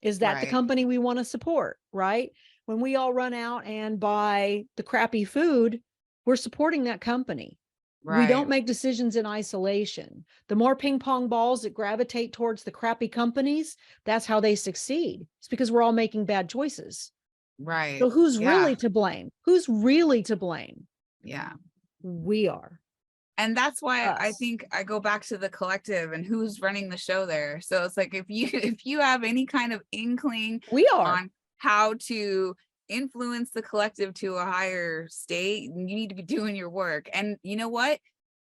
Is that the Right. company we want to support? Right. When we all run out and buy the crappy food, we're supporting that company. We Right. don't make decisions in isolation. The more ping pong balls that gravitate towards the crappy companies, that's how they succeed. It's because we're all making bad choices. Right. So who's Yeah. really to blame? Who's really to blame? Yeah. We are. And that's why I Us. think I go back to the collective and who's running the show there. So it's like if you if you have any kind of inkling We are. on how to influence the collective to a higher state, you need to be doing your work. And you know what?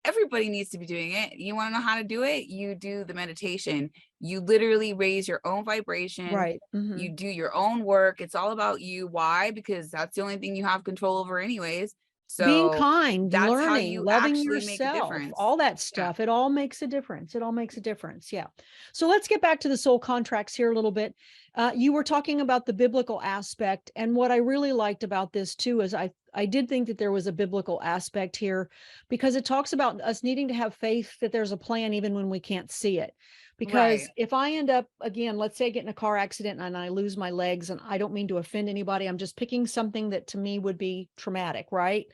Everybody needs to be doing it. You want to know how to do it? You do the meditation. You literally raise your own vibration. Right. Mm-hmm. You do your own work. It's all about you. Why? Because that's the only thing you have control over anyways. Being So kind, that's how learning, you loving actually make a yourself, difference. all that Yeah. stuff. It all makes a difference. It all makes a difference. Yeah. So let's get back to the soul contracts here a little bit. You were talking about the biblical aspect, and what I really liked about this too is I did think that there was a biblical aspect here, because it talks about us needing to have faith that there's a plan even when we can't see it. Right. Because if I end up, again, let's say I get in a car accident and I lose my legs, and I don't mean to offend anybody, I'm just picking something that to me would be traumatic, right? To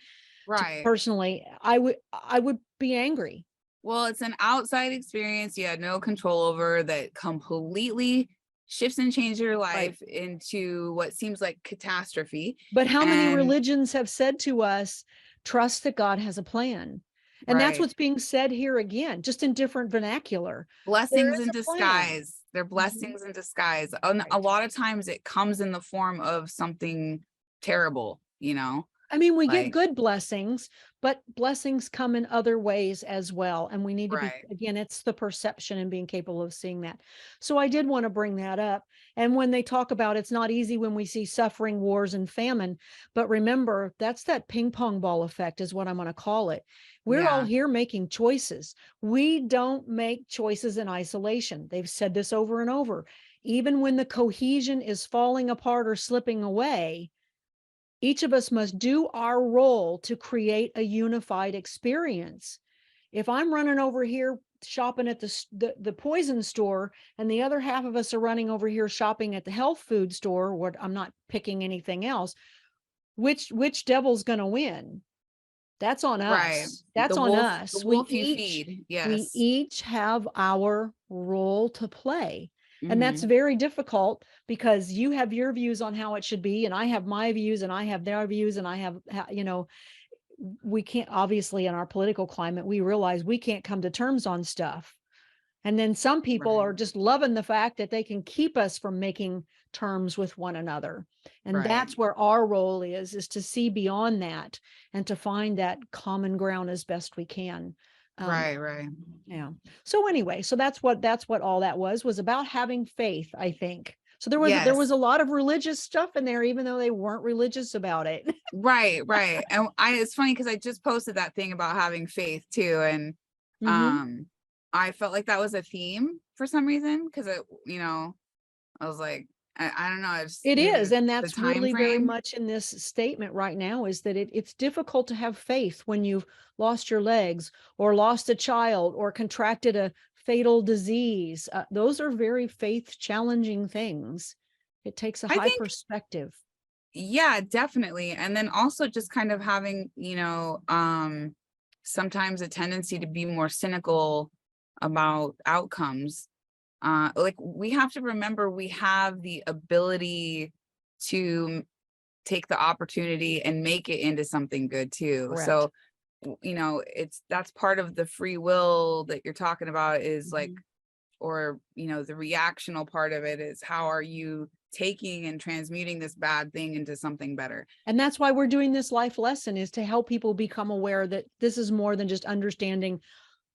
Right. personally, I would be angry. Well, it's an outside experience you had no control over that completely shifts and changes your Right. life into what seems like catastrophe. But how many And religions have said to us, trust that God has a plan? And that's right. what's being said here again, just in different vernacular. There Blessings is in a plan. disguise. They're Mhm. blessings in disguise. And a Right. lot of times it comes in the form of something terrible, I mean, we get like, good blessings, but blessings come in other ways as well. And we need to be, right, again, it's the perception and being capable of seeing that. So I did want to bring that up. And when they talk about it's not easy when we see suffering, wars, and famine, but remember, that's that ping pong ball effect, is what I'm going to call it. We're all yeah. here making choices. We don't make choices in isolation. They've said this over and over. Even when the cohesion is falling apart or slipping away, each of us must do our role to create a unified experience. If I'm running over here shopping at the poison store, and the other half of us are running over here shopping at the health food store, what, I'm not picking anything else, which devil's going to win? That's on Right. us. The That's on the us. wolf you feed. We Yes. each have our role to play. And that's Hmm. very difficult, because you have your views on how it should be, and I have my views, and I have their views, and I have, we can't, obviously, in our political climate, we realize we can't come to terms on stuff. And then some people Right. are just loving the fact that they can keep us from making terms with one another. And Right. that's where our role is to see beyond that and to find that common ground as best we can. Um, Right. Right. yeah. So anyway, so that's what all that was about having faith, I think. So there was Yes. a lot of religious stuff in there, even though they weren't religious about it. Right. Right. And it's funny because I just posted that thing about having faith too. And Hmm. um I felt like that was a theme for some reason. Cause I was like, I don't know, I just It maybe is, and the that's time really very frame. much in this statement right now, is that it's difficult to have faith when you've lost your legs, or lost a child, or contracted a fatal disease. Those are very faith challenging things. It takes a I high think, perspective. yeah, definitely. And then also just kind of having, sometimes a tendency to be more cynical about outcomes. Like we have to remember we have the ability to take the opportunity and make it into something good too. Correct. So, it's that's part of the free will that you're talking about, is like, Mhm. or the reactional part of it is, how are you taking and transmuting this bad thing into something better. And that's why we're doing this life lesson, is to help people become aware that this is more than just understanding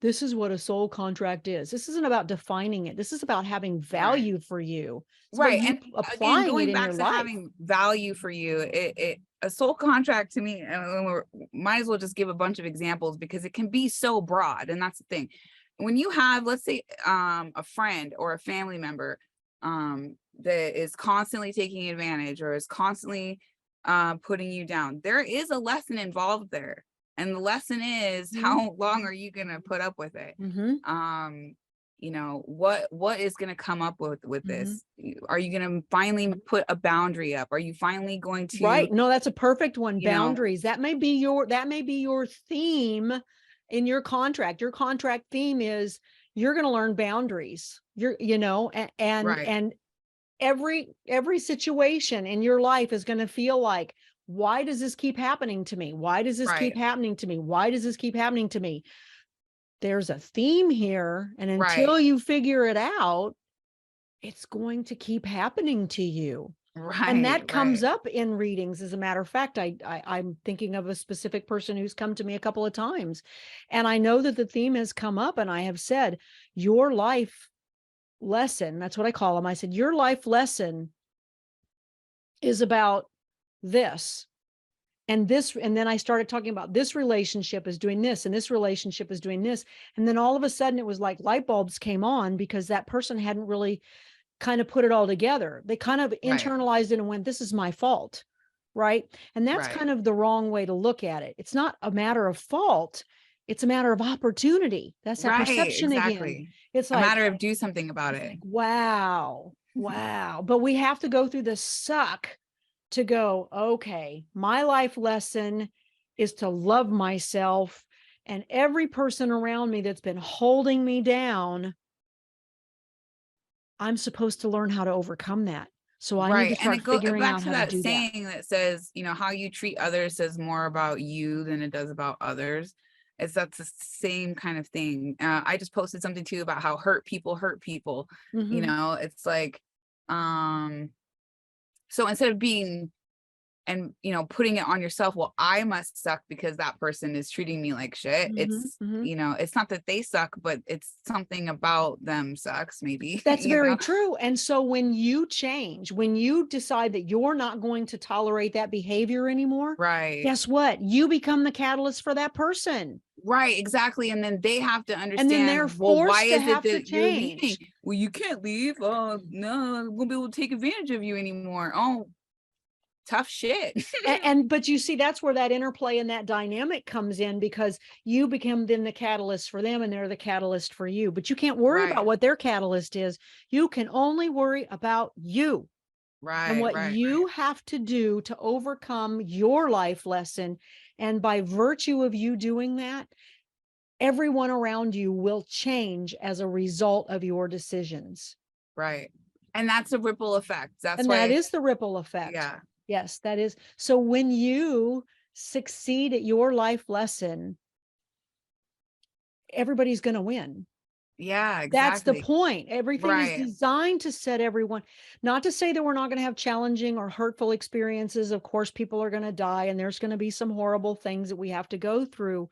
this is what a soul contract is. This isn't about defining it. This is about having Right. value for you. It's about Right. you And again, applying it going in back your to life. having value for you, it a soul contract to me, and might as well just give a bunch of examples because it can be so broad. And that's the thing. When you have, let's say, a friend or a family member that is constantly taking advantage, or is constantly putting you down, there is a lesson involved there. And the lesson is, Mhm. how long are you gonna put up with it? Mhm. um what is going to come up with Mhm. this? Are you going to finally put a boundary up? Are you finally going to, Right. No, that's a perfect one. you know Boundaries. That may be your theme in your contract. Your contract theme is you're going to learn boundaries. right, And every situation in your life is going to feel like, why does this keep happening to me? Why does this keep right, happening to me? Why does this keep happening to me? There's a theme here, and right, until you figure it out, it's going to keep happening to you. And right, that comes right, up in readings. As a matter of fact, I'm thinking of a specific person who's come to me a couple of times, and I know that the theme has come up, and I have said, your life lesson, that's what I call them. I said, your life lesson is about this and this. And then I started talking about this relationship is doing this, and this relationship is doing this. And then all of a sudden it was like light bulbs came on, because that person hadn't really kind of put it all together. They kind of Right. internalized it and went, this is my fault. Right. And that's Right. kind of the wrong way to look at it. It's not a matter of fault. It's a matter of opportunity. That's that Right. perception again. Exactly. It's A like, matter of do something about it's it. like, wow, wow. But we have to go through the suck to go, okay, my life lesson is to love myself, and every person around me that's been holding me down, I'm supposed to learn how to overcome that. So I need to Right. And start it go figuring back out to how to that do that. saying that says, how you treat others says more about you than it does about others. That's the same kind of thing. I just posted something too about how hurt people hurt people. Mhm, It's like, so instead of being and putting it on yourself, well, I must suck because that person is treating me like shit. mhm, It's mhm. it's not that they suck, but it's something about them sucks, maybe. That's very true. And so when you change, when you decide that you're not going to tolerate that behavior anymore, Right. guess what? You become the catalyst for that person. Right, exactly. And then they have to And then they're understand, well, why forced to is it have to that you're leaving? change. Well, you can't leave. Oh, no, we won't be able to take advantage of you anymore. Oh, tough shit. But you see, that's where that interplay and that dynamic comes in, because you become then the catalyst for them and they're the catalyst for you. But you can't worry Right, about what their catalyst is. You can only worry about you and right, what right, you have to do to overcome your life lesson. And by virtue of you doing that, everyone around you will change as a result of your decisions. right. And that's a ripple effect. That's And that why, is the ripple effect. yeah, Yes, that is. So when you succeed at your life lesson, everybody's going to win. yeah, That's the exactly. point. Everything is Right, designed to set everyone, not to say that we're not going to have challenging or hurtful experiences. Of course, people are going to die and there's going to be some horrible things that we have to go through,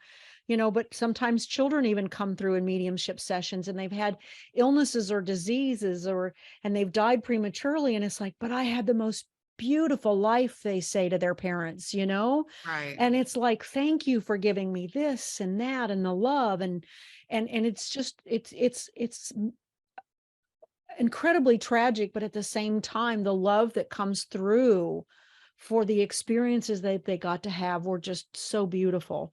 but sometimes children even come through in mediumship sessions and they've had illnesses or diseases and they've died prematurely. And it's like, but I had the most beautiful life, they say to their parents. right, And it's like, thank you for giving me this and that and the love and it's just it's incredibly tragic, but at the same time the love that comes through for the experiences that they got to have were just so beautiful.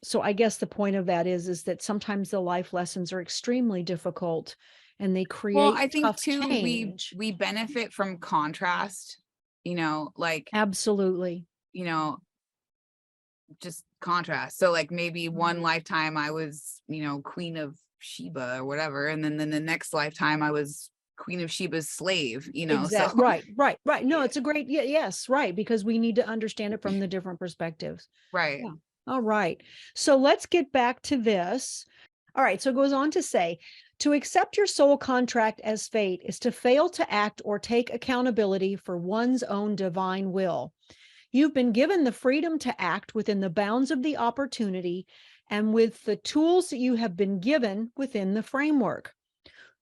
So I guess the point of that is that sometimes the life lessons are extremely difficult and they well, create I think tough too, we change. we benefit from contrast, like, Absolutely. you know just contrast. So like maybe one Mhm. lifetime I was, Queen of Sheba or whatever, and then the next lifetime I was Queen of Sheba's slave. So Exactly. Right. No, yeah, it's a great, yeah, yes, right, because we need to understand it from the different perspectives. right, Yeah. All right. So let's get back to this. All right. So it goes on to say, to accept your soul contract as fate is to fail to act or take accountability for one's own divine will. You've been given the freedom to act within the bounds of the opportunity and with the tools that you have been given within the framework.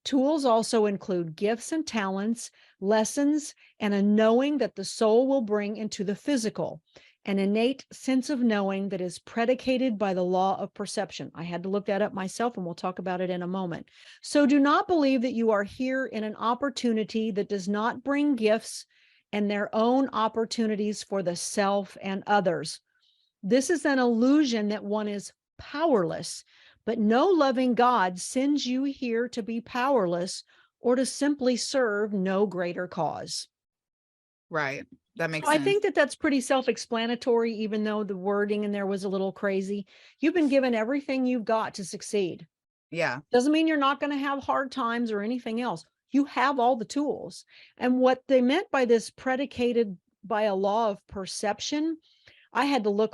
Tools also include gifts and talents, lessons, and a knowing that the soul will bring into the physical, an innate sense of knowing that is predicated by the law of perception. I had to look that up myself, and we'll talk about it in a moment. So do not believe that you are here in an opportunity that does not bring gifts and their own opportunities for the self and others. This is an illusion that one is powerless, but no loving God sends you here to be powerless or to simply serve no greater cause. right. That So makes I sense. think that that's pretty self-explanatory, even though the wording in there was a little crazy. You've been given everything you've got to succeed. Yeah, Doesn't mean you're not going to have hard times or anything else. You have all the tools. And what they meant by this predicated by a law of perception, I had to look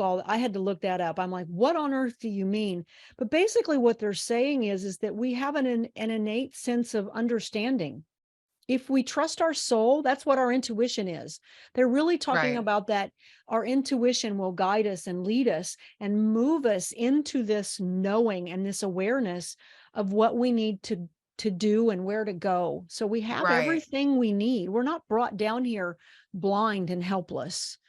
that up. I'm like, what on earth do you mean? But basically what they're saying is that we have an innate sense of understanding. If we trust our soul, that's what our intuition is. They're really talking right, about that our intuition will guide us and lead us and move us into this knowing and this awareness of what we need to do and where to go. So we have right, everything we need. We're not brought down here blind and helpless.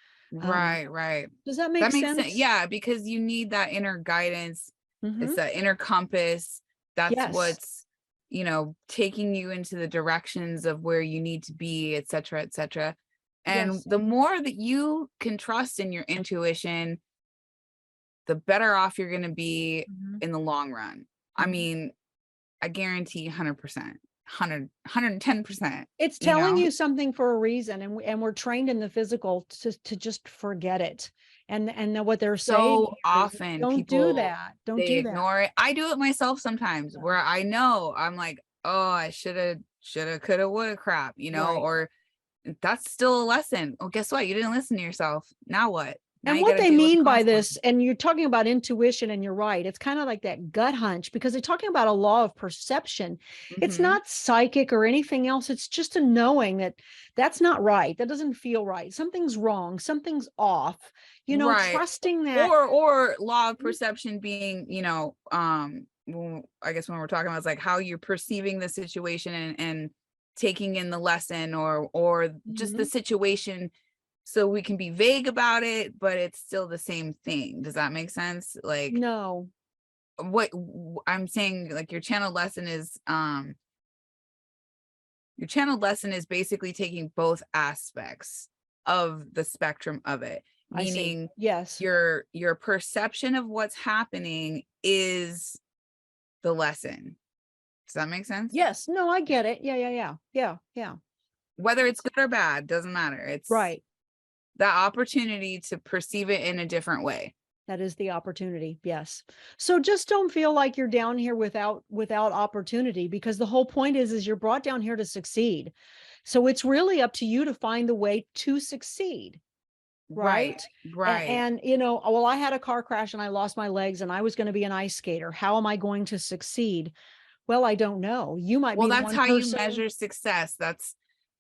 Um, right. does that make That makes sense. sense? Yeah, because you need that inner guidance. It's Hmm. that inner compass. That's Yes. what's taking you into the directions of where you need to be, et cetera, et cetera. And Yes. the more that you can trust in your intuition, the better off you're going to be Mhm. in the long run. I Mhm. mean, I guarantee 100%, 110%, It's you telling know? you something for a reason, and we're trained in the physical to just forget it. And then what they're saying So here is, often don't do people, that. Don't they do that. ignore it. I do it myself sometimes Yeah. where I know I'm like, oh, I shoulda, coulda, woulda crap, Right. or that's still a lesson. Oh, guess what? You didn't listen to yourself. Now what? Now And you what got to they deal with the mean by consequences. this, and you're talking about intuition, and you're right, it's kind of like that gut hunch, because they're talking about a law of perception. It's Hmm. not psychic or anything else. It's just a knowing that that's not right. That doesn't feel right. Something's wrong. Something's off. Right. Trusting that. Or law of perception being, I guess when we're talking about, it's like how you're perceiving the situation, and taking in the lesson, or just the Mhm. situation, so we can be vague about it, but it's still the same thing. Does that make sense? Like, No. I'm saying, like, your channeled lesson is basically taking both aspects of the spectrum of it, I see. meaning Yes. your perception of what's happening is the lesson. Does that make sense? Yes. No, I get it. Yeah, yeah, yeah. Yeah, yeah. Whether it's good or bad doesn't matter. It's Right. that opportunity to perceive it in a different way. That is the opportunity. Yes. So just don't feel like you're down here without opportunity, because the whole point is you're brought down here to succeed. So it's really up to you to find the way to succeed, Right. right? Right. Well, I had a car crash and I lost my legs and I was going to be an ice skater. How am I going to succeed? Well, I don't know. You might Well, be the that's one how you person. measure success.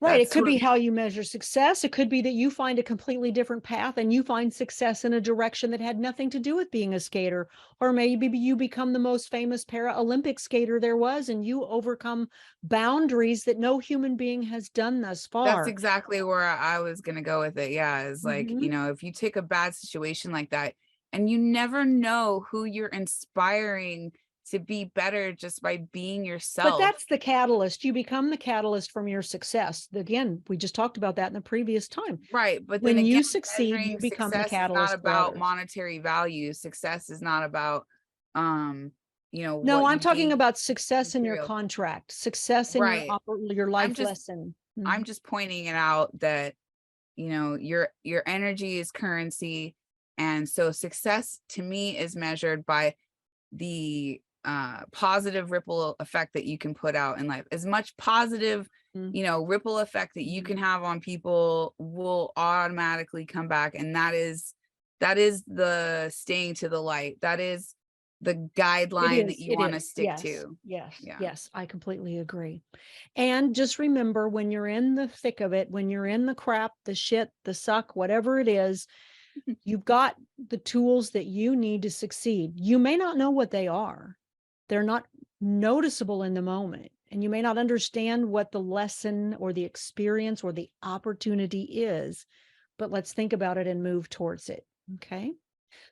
Right. It That's could sort be of how you measure success. It could be that you find a completely different path and you find success in a direction that had nothing to do with being a skater. Or maybe you become the most famous para-Olympic skater there was, and you overcome boundaries that no human being has done thus That's far. exactly where I was gonna go with it. Yeah, is like, Mhm. if you take a bad situation like that, and you never know who you're inspiring to be better just by being But yourself. that's the catalyst. You become the catalyst from your success. Again, we just talked about that in the previous time. Right. But then When again, you succeed, you measuring become the success is not catalyst for about others. monetary value. Success is not about um, No, what I'm you talking gain about success in your material. contract, success in Right. your I'm life just lesson. I'm Mhm. just pointing it out that your energy is currency, and so success to me is measured by the positive ripple effect that you can put out in life. As much positive ripple effect that you Mhm. can have on people will automatically come back, and that is the staying to the light. That is the It guideline that is. you It want to is. stick Yes. to. Yes. Yeah. Yes. I completely agree. And just remember, when you're in the thick of it, when you're in the crap, the shit, the suck, whatever it is, you've got the tools that you need to succeed. You may not know what they are, they're not noticeable in the moment. And you may not understand what the lesson or the experience or the opportunity is, but let's think about it and move towards it. Okay.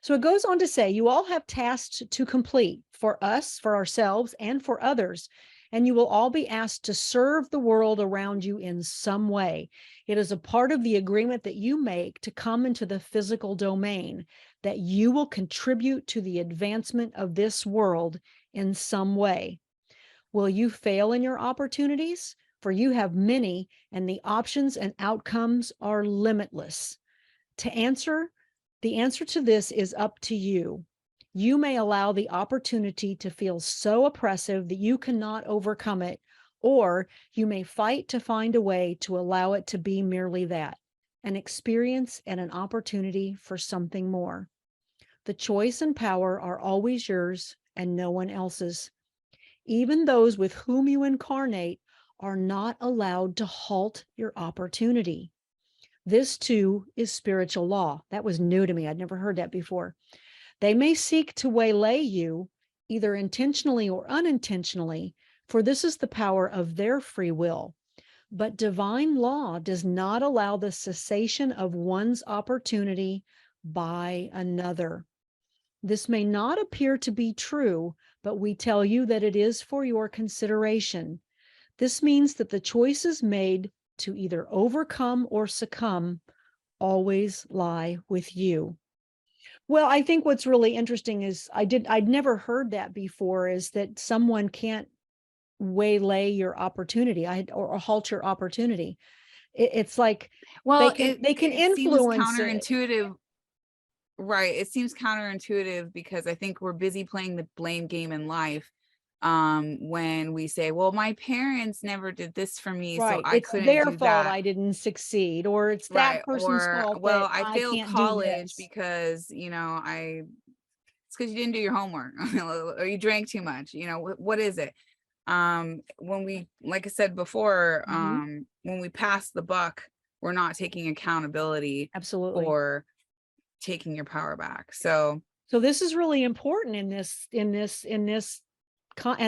So it goes on to say, you all have tasks to complete for us, for ourselves, and for others. And you will all be asked to serve the world around you in some way. It is a part of the agreement that you make to come into the physical domain, that you will contribute to the advancement of this world in some way. Will you fail in your opportunities? For you have many, and the options and outcomes are limitless. To answer, the answer to this is up to you. You may allow the opportunity to feel so oppressive that you cannot overcome it, or you may fight to find a way to allow it to be merely that, an experience and an opportunity for something more. The choice and power are always yours and no one else's. Even those with whom you incarnate are not allowed to halt your opportunity. This too is spiritual law. That was new to me. I'd never heard that before. They may seek to waylay you, either intentionally or unintentionally, for this is the power of their free will. But divine law does not allow the cessation of one's opportunity by another. This may not appear to be true, but we tell you that it is for your consideration. This means that the choices made to either overcome or succumb always lie with you. Well, I think what's really interesting is I'd never heard that before, is that someone can't waylay your opportunity, or halt your opportunity. It's like Well, they can it seems influence it. counterintuitive. Right. It seems counterintuitive because I think we're busy playing the blame game in life. When we say, well, my parents never did this for me, so Right. I It's couldn't their do fault that. I didn't succeed, or it's that Right. person's Or, fault well, that I I failed can't do college this. because, it's because you didn't do your homework or you drank too much. What is it? When we, like I said before, Mhm. when we pass the buck, we're not taking accountability Absolutely. for taking your power back. So, So this is really important and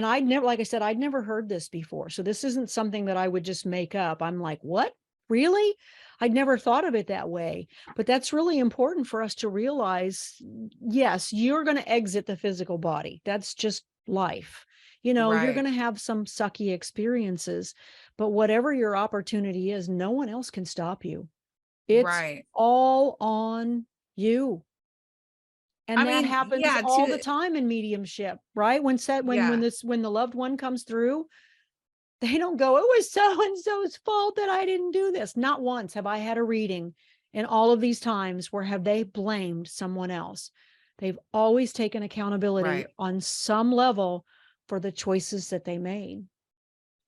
I'd never, like I said, I'd never heard this before. So this isn't something that I would just make up. I'm like, what? Really? I'd never thought of it that way. But that's really important for us to realize. Yes, you're going to exit the physical body. That's just life. You're right, going to have some sucky experiences, but whatever your opportunity is, no one else can stop you. It's right. all on you. I And that mean, happens yeah, all the time in mediumship, right? yeah, When the loved one comes through, they don't go, it was so and so's fault that I didn't do this. Not once have I had a reading in all of these times where have they blamed someone else. They've always taken accountability right, on some level for the choices that they made.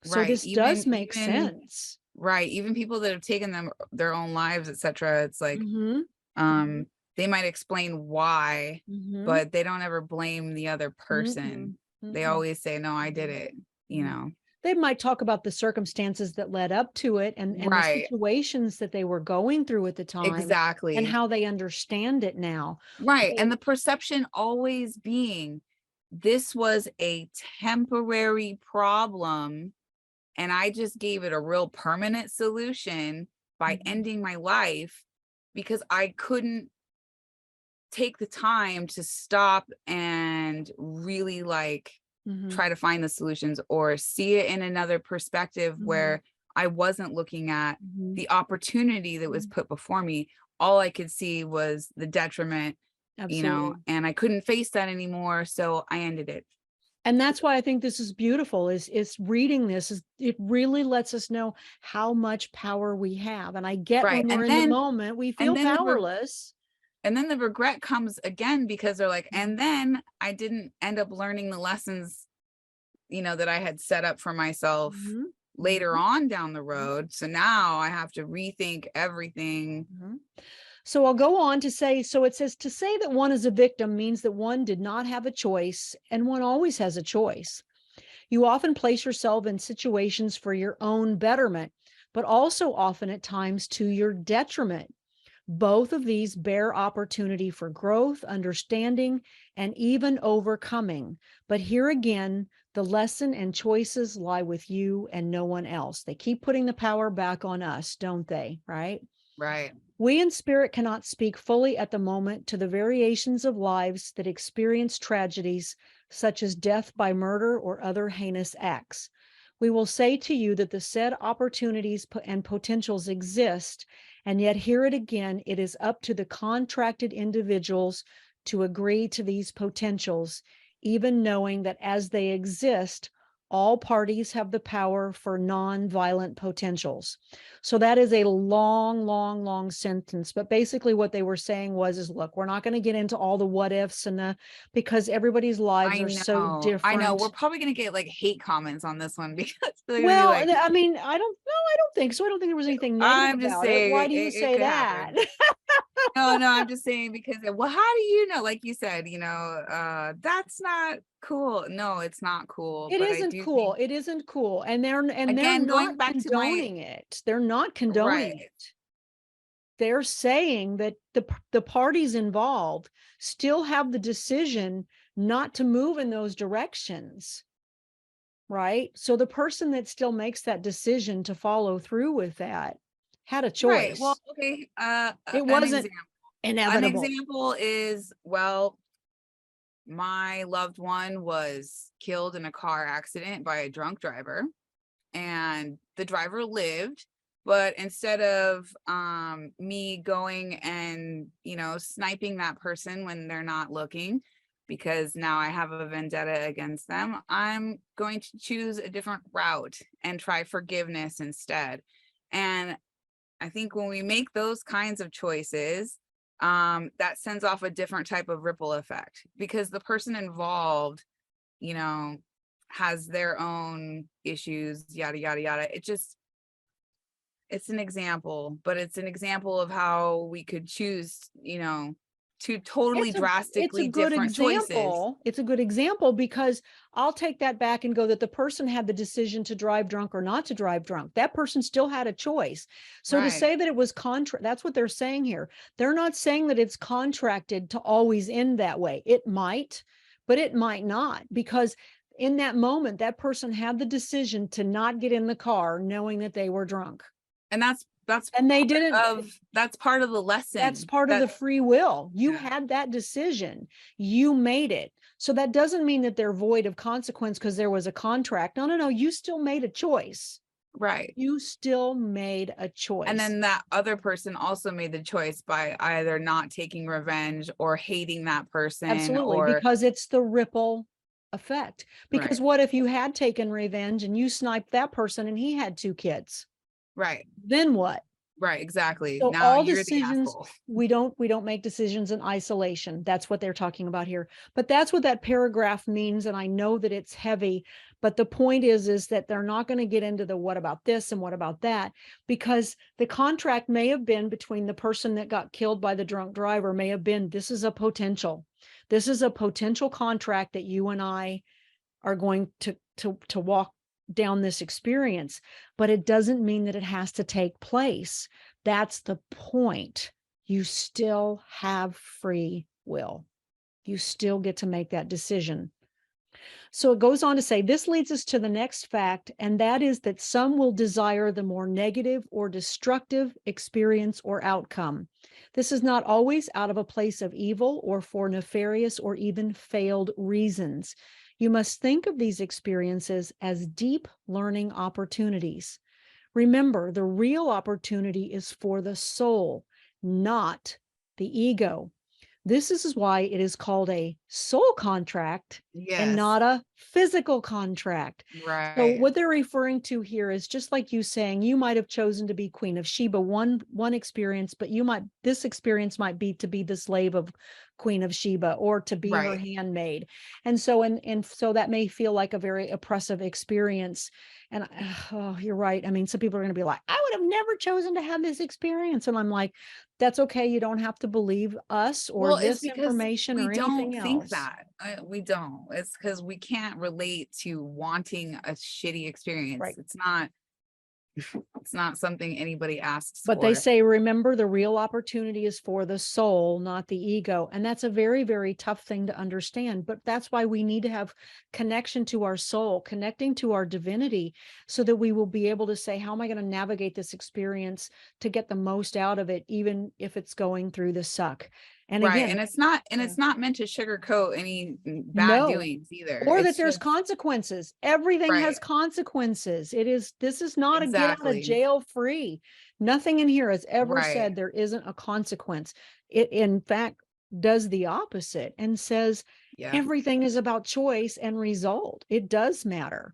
So right. this does make Even sense. right, even people that have taken their own lives, etc. It's like, Mhm. Mhm. they might explain why, Mhm. but they don't ever blame the other Mm-mm. person. They Mm-mm. always say, no, I did it, you Mhm. know. They might talk about the circumstances that led up to it, and the Right, situations that they were going through at the time and exactly. how they understand it now. Right. But And the perception always being this was a temporary problem and I just gave it a real permanent solution by Mhm. ending my life because I couldn't take the time to stop and really Mhm. try to find the solutions or see it in another perspective Mhm. where I wasn't looking at Mhm. the opportunity that was Mhm. put before me. All I could see was the detriment, Absolutely. and I couldn't face that anymore. So I ended it. And that's why I think this is beautiful, is reading this, is it really lets us know how much power we have. And I get Right. when we're in the moment, we And feel then powerless. the regret comes again because they're like, Mhm. and then I didn't end up learning the lessons, that I had set up for myself Mhm. later Mhm. on down the road. So now I have to rethink everything. Mhm. So I'll go on to say, so it says, to say that one is a victim means that one did not have a choice, and one always has a choice. You often place yourself in situations for your own betterment, but also often at times to your detriment. Both of these bear opportunity for growth, understanding, and even overcoming. But here again, the lesson and choices lie with you and no one else. They keep putting the power back on us, don't they? Right? Right. We in spirit cannot speak fully at the moment to the variations of lives that experience tragedies such as death by murder or other heinous acts. We will say to you that the said opportunities and potentials exist, and yet here it again, it is up to the contracted individuals to agree to these potentials, even knowing that as they exist, all parties have the power for non-violent potentials. So that is a long, long, long sentence. But basically, what they were saying is look, we're not going to get into all the what ifs because everybody's lives I are so know. I know. We're different. probably going to get like hate comments on this one because they're going to be Well, like, I mean, I don't know. I don't think so. I don't think there was anything negative I'm just about it. saying Why do you it say could that? happen. No, no, I'm just saying because, well, how do you know? Like you said, that's not cool. No, it's not cool. It But I isn't do cool. think, It isn't cool. And they're again, not going back to my, condoning it. They're not condoning right, it. They're saying that the parties involved still have the decision not to move in those directions, right? So the person that still makes that decision to follow through with that had a right. Well, choice. okay. It An wasn't example. An inevitable. example is, well, my loved one was killed in a car accident by a drunk driver, and the driver lived, but instead of me going and, you know, sniping that person when they're not looking, because now I have a vendetta against them, I'm going to choose a different route and try forgiveness instead. And I think when we make those kinds of choices, that sends off a different type of ripple effect, because the person involved, you know, has their own issues, yada, yada, yada. It's an example, but it's an example of how we could choose, you know, two totally It's a drastically good different choices. example. It's a good example because I'll take that back and go that the person had the decision to drive drunk or not to drive drunk. That person still had a choice. So to Right. say that it was that's what they're saying here. They're not saying that it's contracted to always end that way. It might, but it might not, because in that moment, that person had the decision to not get in the car knowing that they were drunk. And that's And they didn't. that's part of the That's lesson. part of the free will. You Yeah. had that decision. You made it. So that doesn't mean that they're void of consequence because there was a contract. No, no, no. You still made a choice. Right. You still made a choice. And then that other person also made the choice by either not taking revenge or hating that person. Absolutely, or because it's the ripple effect. Because Right. what if you had taken revenge and you sniped that person and he had 2 kids? Right. Then what? Right, exactly. So Now all you're the decisions, asshole. we don't make decisions in isolation. That's what they're talking about here. But that's what that paragraph means. And I know that it's heavy, but the point is that they're not going to get into the what about this and what about that, because the contract may have been between the person that got killed by the drunk driver, may have been, this is a potential. This is a potential contract that you and I are going to walk down this experience, but it doesn't mean that it has to take place. That's the point. You still have free will. You still get to make that decision. So it goes on to say, this leads us to the next fact, and that is that some will desire the more negative or destructive experience or outcome. This is not always out of a place of evil or for nefarious or even failed reasons. You must think of these experiences as deep learning opportunities. Remember, the real opportunity is for the soul, not the ego. This is why it is called a soul contract and Yes. not a physical contract. So Right. what they're referring to here is just like you saying, you might have chosen to be Queen of Sheba one experience, but this experience might be to be the slave of Queen of Sheba or to be her Right. handmaid. And so that may feel like a very oppressive experience. And oh, you're right. I mean, some people are going to be like, I would have never chosen to have this experience. And I'm like, that's okay. You don't have to believe us or Well, it's this because information we or don't anything think else. that. We don't. It's because we can't relate to wanting a shitty experience. Right. It's not something anybody asks But they for. say, remember, the real opportunity is for the soul, not the ego. And that's a very, very tough thing to understand. But that's why we need to have connection to our soul, connecting to our divinity, so that we will be able to say, how am I going to navigate this experience to get the most out of it, even if it's going through the suck? And Right. again, And yeah. it's not meant to sugarcoat any bad No, doings either. or that It's there's just consequences. Everything has right. consequences. This is not a get out of Exactly. jail free. Nothing in here has ever Right. said there isn't a consequence. It, in fact, does the opposite and says Yeah. everything is about choice and result. It does matter.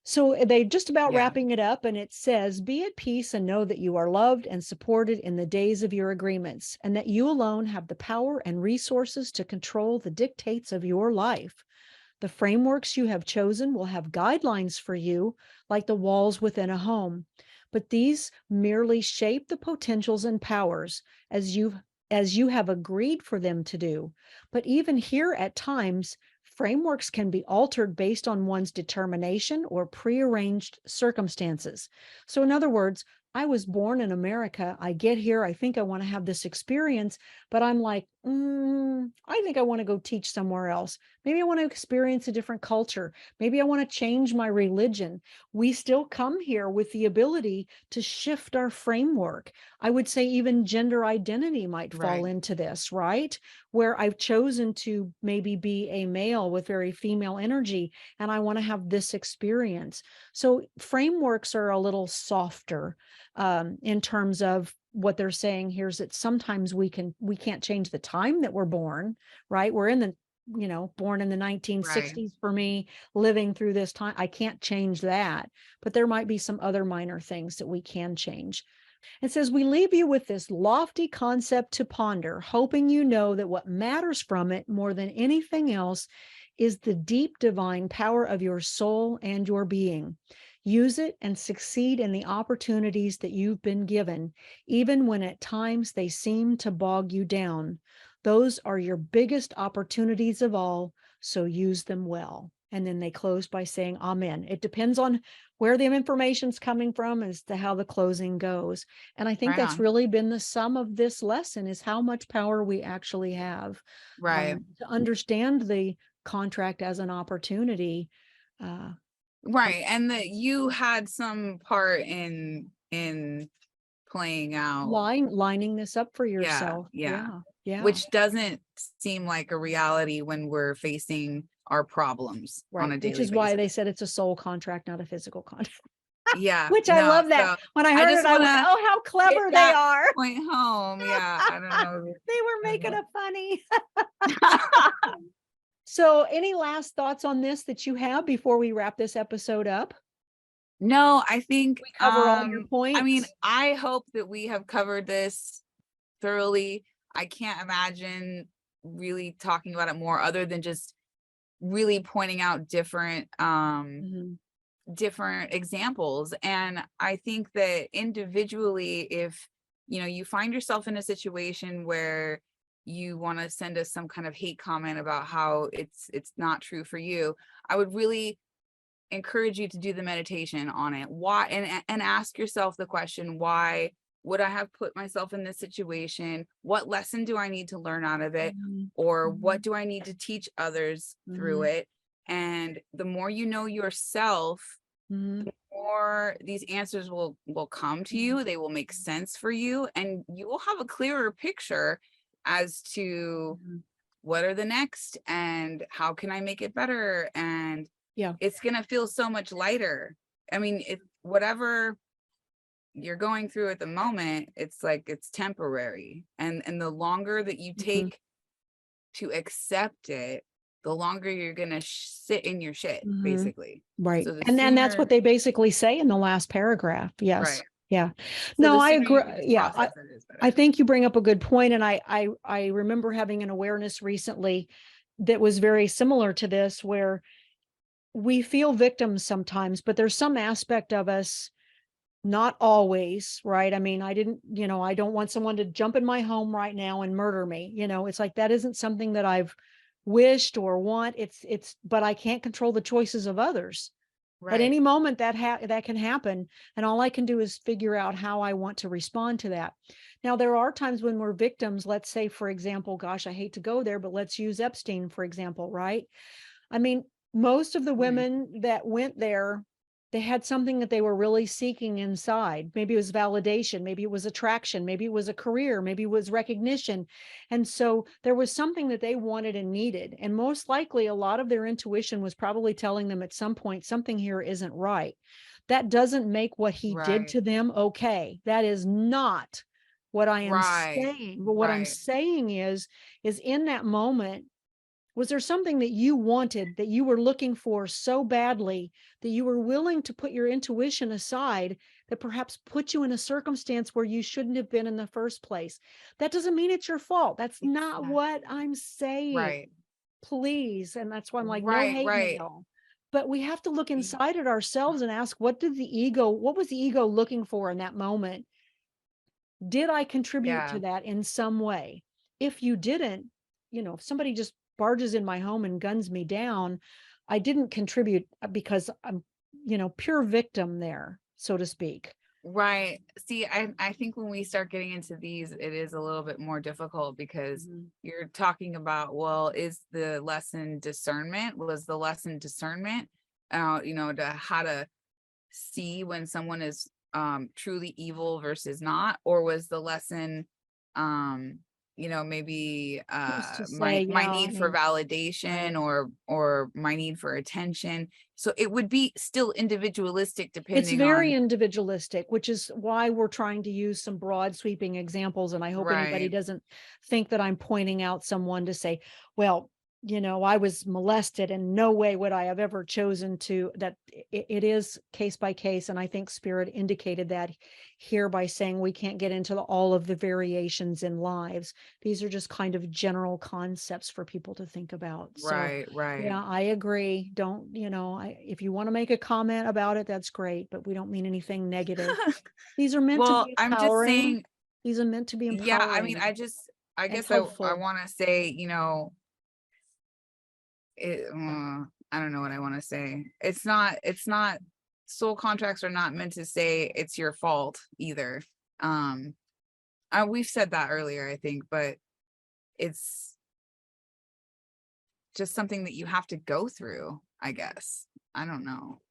So they just about Yeah. wrapping it up, and it says, be at peace and know that you are loved and supported in the days of your agreements, and that you alone have the power and resources to control the dictates of your life. The frameworks you have chosen will have guidelines for you, like the walls within a home, but these merely shape the potentials and powers as you have agreed for them to do. But even here at times, frameworks can be altered based on one's determination or prearranged circumstances. So in other words, I was born in America. I get here. I think I want to have this experience, but I'm like, I think I want to go teach somewhere else. Maybe I want to experience a different culture. Maybe I want to change my religion. We still come here with the ability to shift our framework. I would say even gender identity might fall Right. into this, right? Where I've chosen to maybe be a male with very female energy, and I want to have this experience. So frameworks are a little softer in terms of what they're saying here is that sometimes we can't change the time that we're born, right? We're in the, born in the Right. 1960s for me, living through this time. I can't change that, but there might be some other minor things that we can change. It says, we leave you with this lofty concept to ponder, hoping you know that what matters from it more than anything else is the deep divine power of your soul and your being. Use it and succeed in the opportunities that you've been given, even when at times they seem to bog you down. Those are your biggest opportunities of all, so use them well. And then they close by saying, Amen. It depends on where the information's coming from as to how the closing goes. And I think Right that's on. really been the sum of this lesson, is how much power we actually have Right. to understand the contract as an opportunity. Right. And that you had some part in playing out. Lining this up for Yeah. yourself. Yeah. Yeah. Yeah. Which doesn't seem like a reality when we're facing our problems on Right. a Which daily is why they basis. said it's a soul contract, not a physical contract. Yeah. Which I No. love that. So When I I heard just it, I want went, to oh, how hit clever they that are. point home. Yeah. I don't know. They were making it funny. So any last thoughts on this that you have before we wrap this episode up? No, I think We cover all your I mean, points. I hope that we have covered this thoroughly. I can't imagine really talking about it more other than just really pointing out Mhm. different examples. And I think that individually, if you find yourself in a situation where you want to send us some kind of hate comment about how it's not true for you, I would really encourage you to do the meditation on it. Why, and ask yourself the question, why would I have put myself in this situation? What lesson do I need to learn out of it? Mhm. Or what Mhm. do I need to teach others through Mhm. it? And the more you know yourself, Mhm. more these answers will come to Mhm. you. They will make sense for you, and you will have a clearer picture as to Mhm. what are the next and how can I make it better. And Yeah. it's going to feel so much lighter. I mean, whatever you're going through at the moment, it's like it's temporary. And the longer that you Mhm. take to accept it, the longer you're going to sit in your shit, Mhm. basically. Right. So the And that's what sooner, they basically say in the last paragraph. Yes. right. Yeah. So No, the I sooner agree. you can just Yeah. process it is I better. think you bring up a good point. And I remember having an awareness recently that was very similar to this, where we feel victims sometimes, but there's some aspect of us, not always, right? I mean, I don't want someone to jump in my home right now and murder me. It's like that isn't something that I've wished or want. But I can't control the choices of others. At Right. any moment that can happen, and all I can do is figure out how I want to respond to that. Now, there are times when we're victims. Let's say, for example, gosh, I hate to go there, but let's use Epstein, for example, right? I mean, most of the Mhm. women that went there, they had something that they were really seeking inside. Maybe it was validation, maybe it was attraction, maybe it was a career, maybe it was recognition. And so there was something that they wanted and needed. And most likely, a lot of their intuition was probably telling them at some point, something here isn't right. That doesn't make what he did Right. to them okay. That is not what I am Right. saying. But what I'm Right. saying is in that moment, was there something that you wanted, that you were looking for so badly, that you were willing to put your intuition aside, that perhaps put you in a circumstance where you shouldn't have been in the first place? That doesn't mean it's your fault. That's not Exactly. what I'm saying. Right. Please. And that's why I'm like, no Right. hate Right. mail. But we have to look Y- inside at ourselves and ask, what was the ego looking for in that moment? Did I contribute to Yeah. that in some way? If you didn't, if somebody just barges in my home and guns me down, I didn't contribute because I'm, pure victim there, so to speak. Right. See, I think when we start getting into these, it is a little bit more difficult because Mhm. you're talking about, well, is the lesson discernment? Was the lesson discernment? To how to see when someone is truly evil versus not, or was the lesson maybe Who's to say? my Yeah, I need for mean, right. validation or my need for attention. So it would be still individualistic It's depending very on. individualistic, which is why we're trying to use some broad sweeping examples. And I hope anybody Right, doesn't think that I'm pointing out someone to say, well, I was molested and no way would I have ever chosen to. That it is case by case. And I think Spirit indicated that here by saying we can't get into all of the variations in lives. These are just kind of general concepts for people to think about. So right. yeah, I agree. Don't, if you want to make a comment about it, that's great, but we don't mean anything negative. These are meant to Well, be I'm just empowering. saying, These are meant to be yeah, I mean, empowering I and guess I helpful. want to say, I don't know what I want to say. It's not soul contracts are not meant to say it's your fault either. Um, we've said that earlier, I think, but it's just something that you have to go through, I guess. I don't know.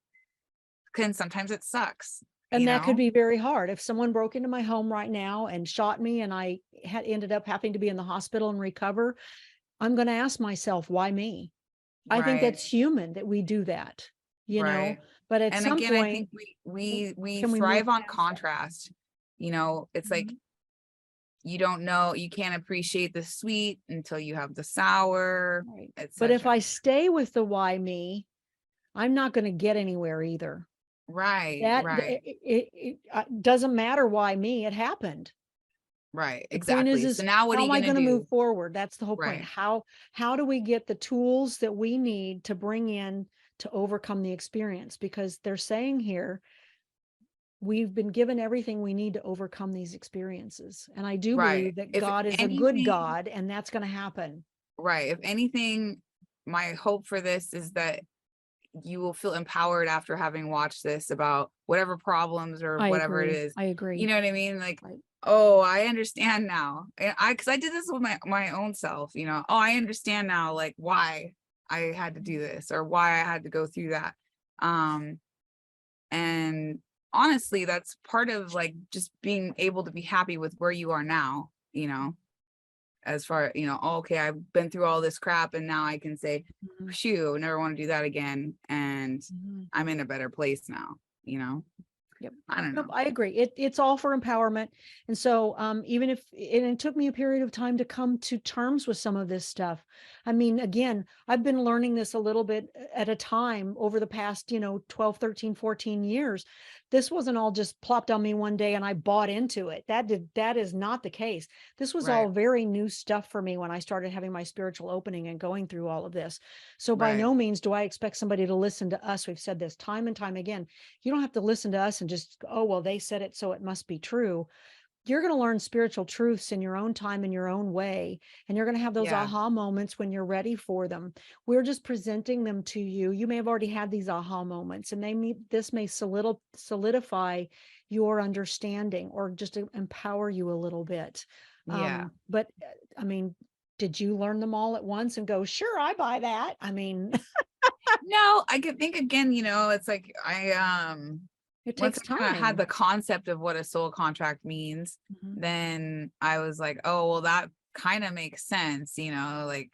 And sometimes it sucks, And that could be very hard. If someone broke into my home right now and shot me and I had ended up having to be in the hospital and recover, I'm going to ask myself, why me? I think Right, that's human that we do that, right. but at And some again, I point, think we can we move thrive on past that? contrast. It's like Mhm. you don't know, you can't appreciate the sweet until you have the sour, Right. But if etc. I stay with the why me, I'm not going to get anywhere either. Right, That right, doesn't matter why me, it happened. right, The point exactly. So is now what are how you am I gonna going to move do? forward? That's the whole point. Right, How do we get the tools that we need to bring in to overcome the experience? Because they're saying here, we've been given everything we need to overcome these experiences. And I do right. believe that If God is a good anything, God, and that's going to happen. right, if anything, my hope for this is that you will feel empowered after having watched this about whatever problems or I whatever it agree. is. I You agree. know what I mean? Like, Right. oh, I understand now. And because I did this with my own self, oh, I understand now, like why I had to do this or why I had to go through that. Um, and honestly, that's part of like just being able to be happy with where you are now, as far, oh, okay, I've been through all this crap and now I can say, Mhm. phew, never want to do that again. And Mhm. I'm in a better place now, you know? Yep. I don't Nope, know. I agree. It's all for empowerment. And so even if it took me a period of time to come to terms with some of this stuff. I mean, again, I've been learning this a little bit at a time over the past, 12, 13, 14 years. This wasn't all just plopped on me one day and I bought into it. That is not the case. This was Right, all very new stuff for me when I started having my spiritual opening and going through all of this. So by right. no means do I expect somebody to listen to us. We've said this time and time again. You don't have to listen to us and just, oh, well, they said it, so it must be true. You're going to learn spiritual truths in your own time, in your own way. And you're going to have those Yeah, aha moments when you're ready for them. We're just presenting them to you. You may have already had these aha moments, and this may solidify your understanding or just to empower you a little bit. yeah. But I mean, did you learn them all at once and go, sure, I buy that? I mean, No, I could think again, it's like it once takes I kind of had time. the concept of what a soul contract means, Mhm. then I was like, oh, well, that kind of makes sense, like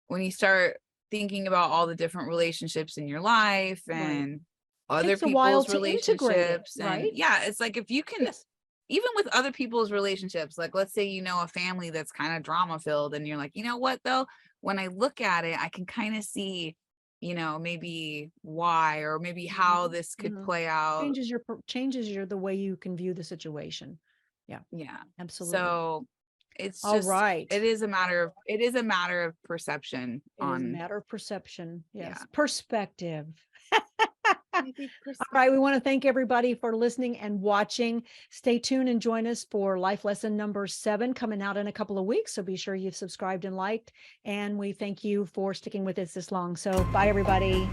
when you start thinking about all the different relationships in your life Right. and other Takes a while people's to integrate it, relationships, and right? yeah, it's like if you can, Yes. even with other people's relationships, like let's say a family that's kind of drama filled and you're like, you know what though, when I look at it I can kind of see, maybe why or maybe how Mhm, this could mhm. play out. Changes your the way you can view the situation. Yeah, Yeah. absolutely. So it's All just, right. it is a matter of perception It is a on. matter of perception. Yeah. Yes, perspective. Maybe All right, we want to thank everybody for listening and watching. Stay tuned and join us for life lesson number 7 coming out in a couple of weeks. So be sure you've subscribed and liked. And we thank you for sticking with us this long. So bye, everybody.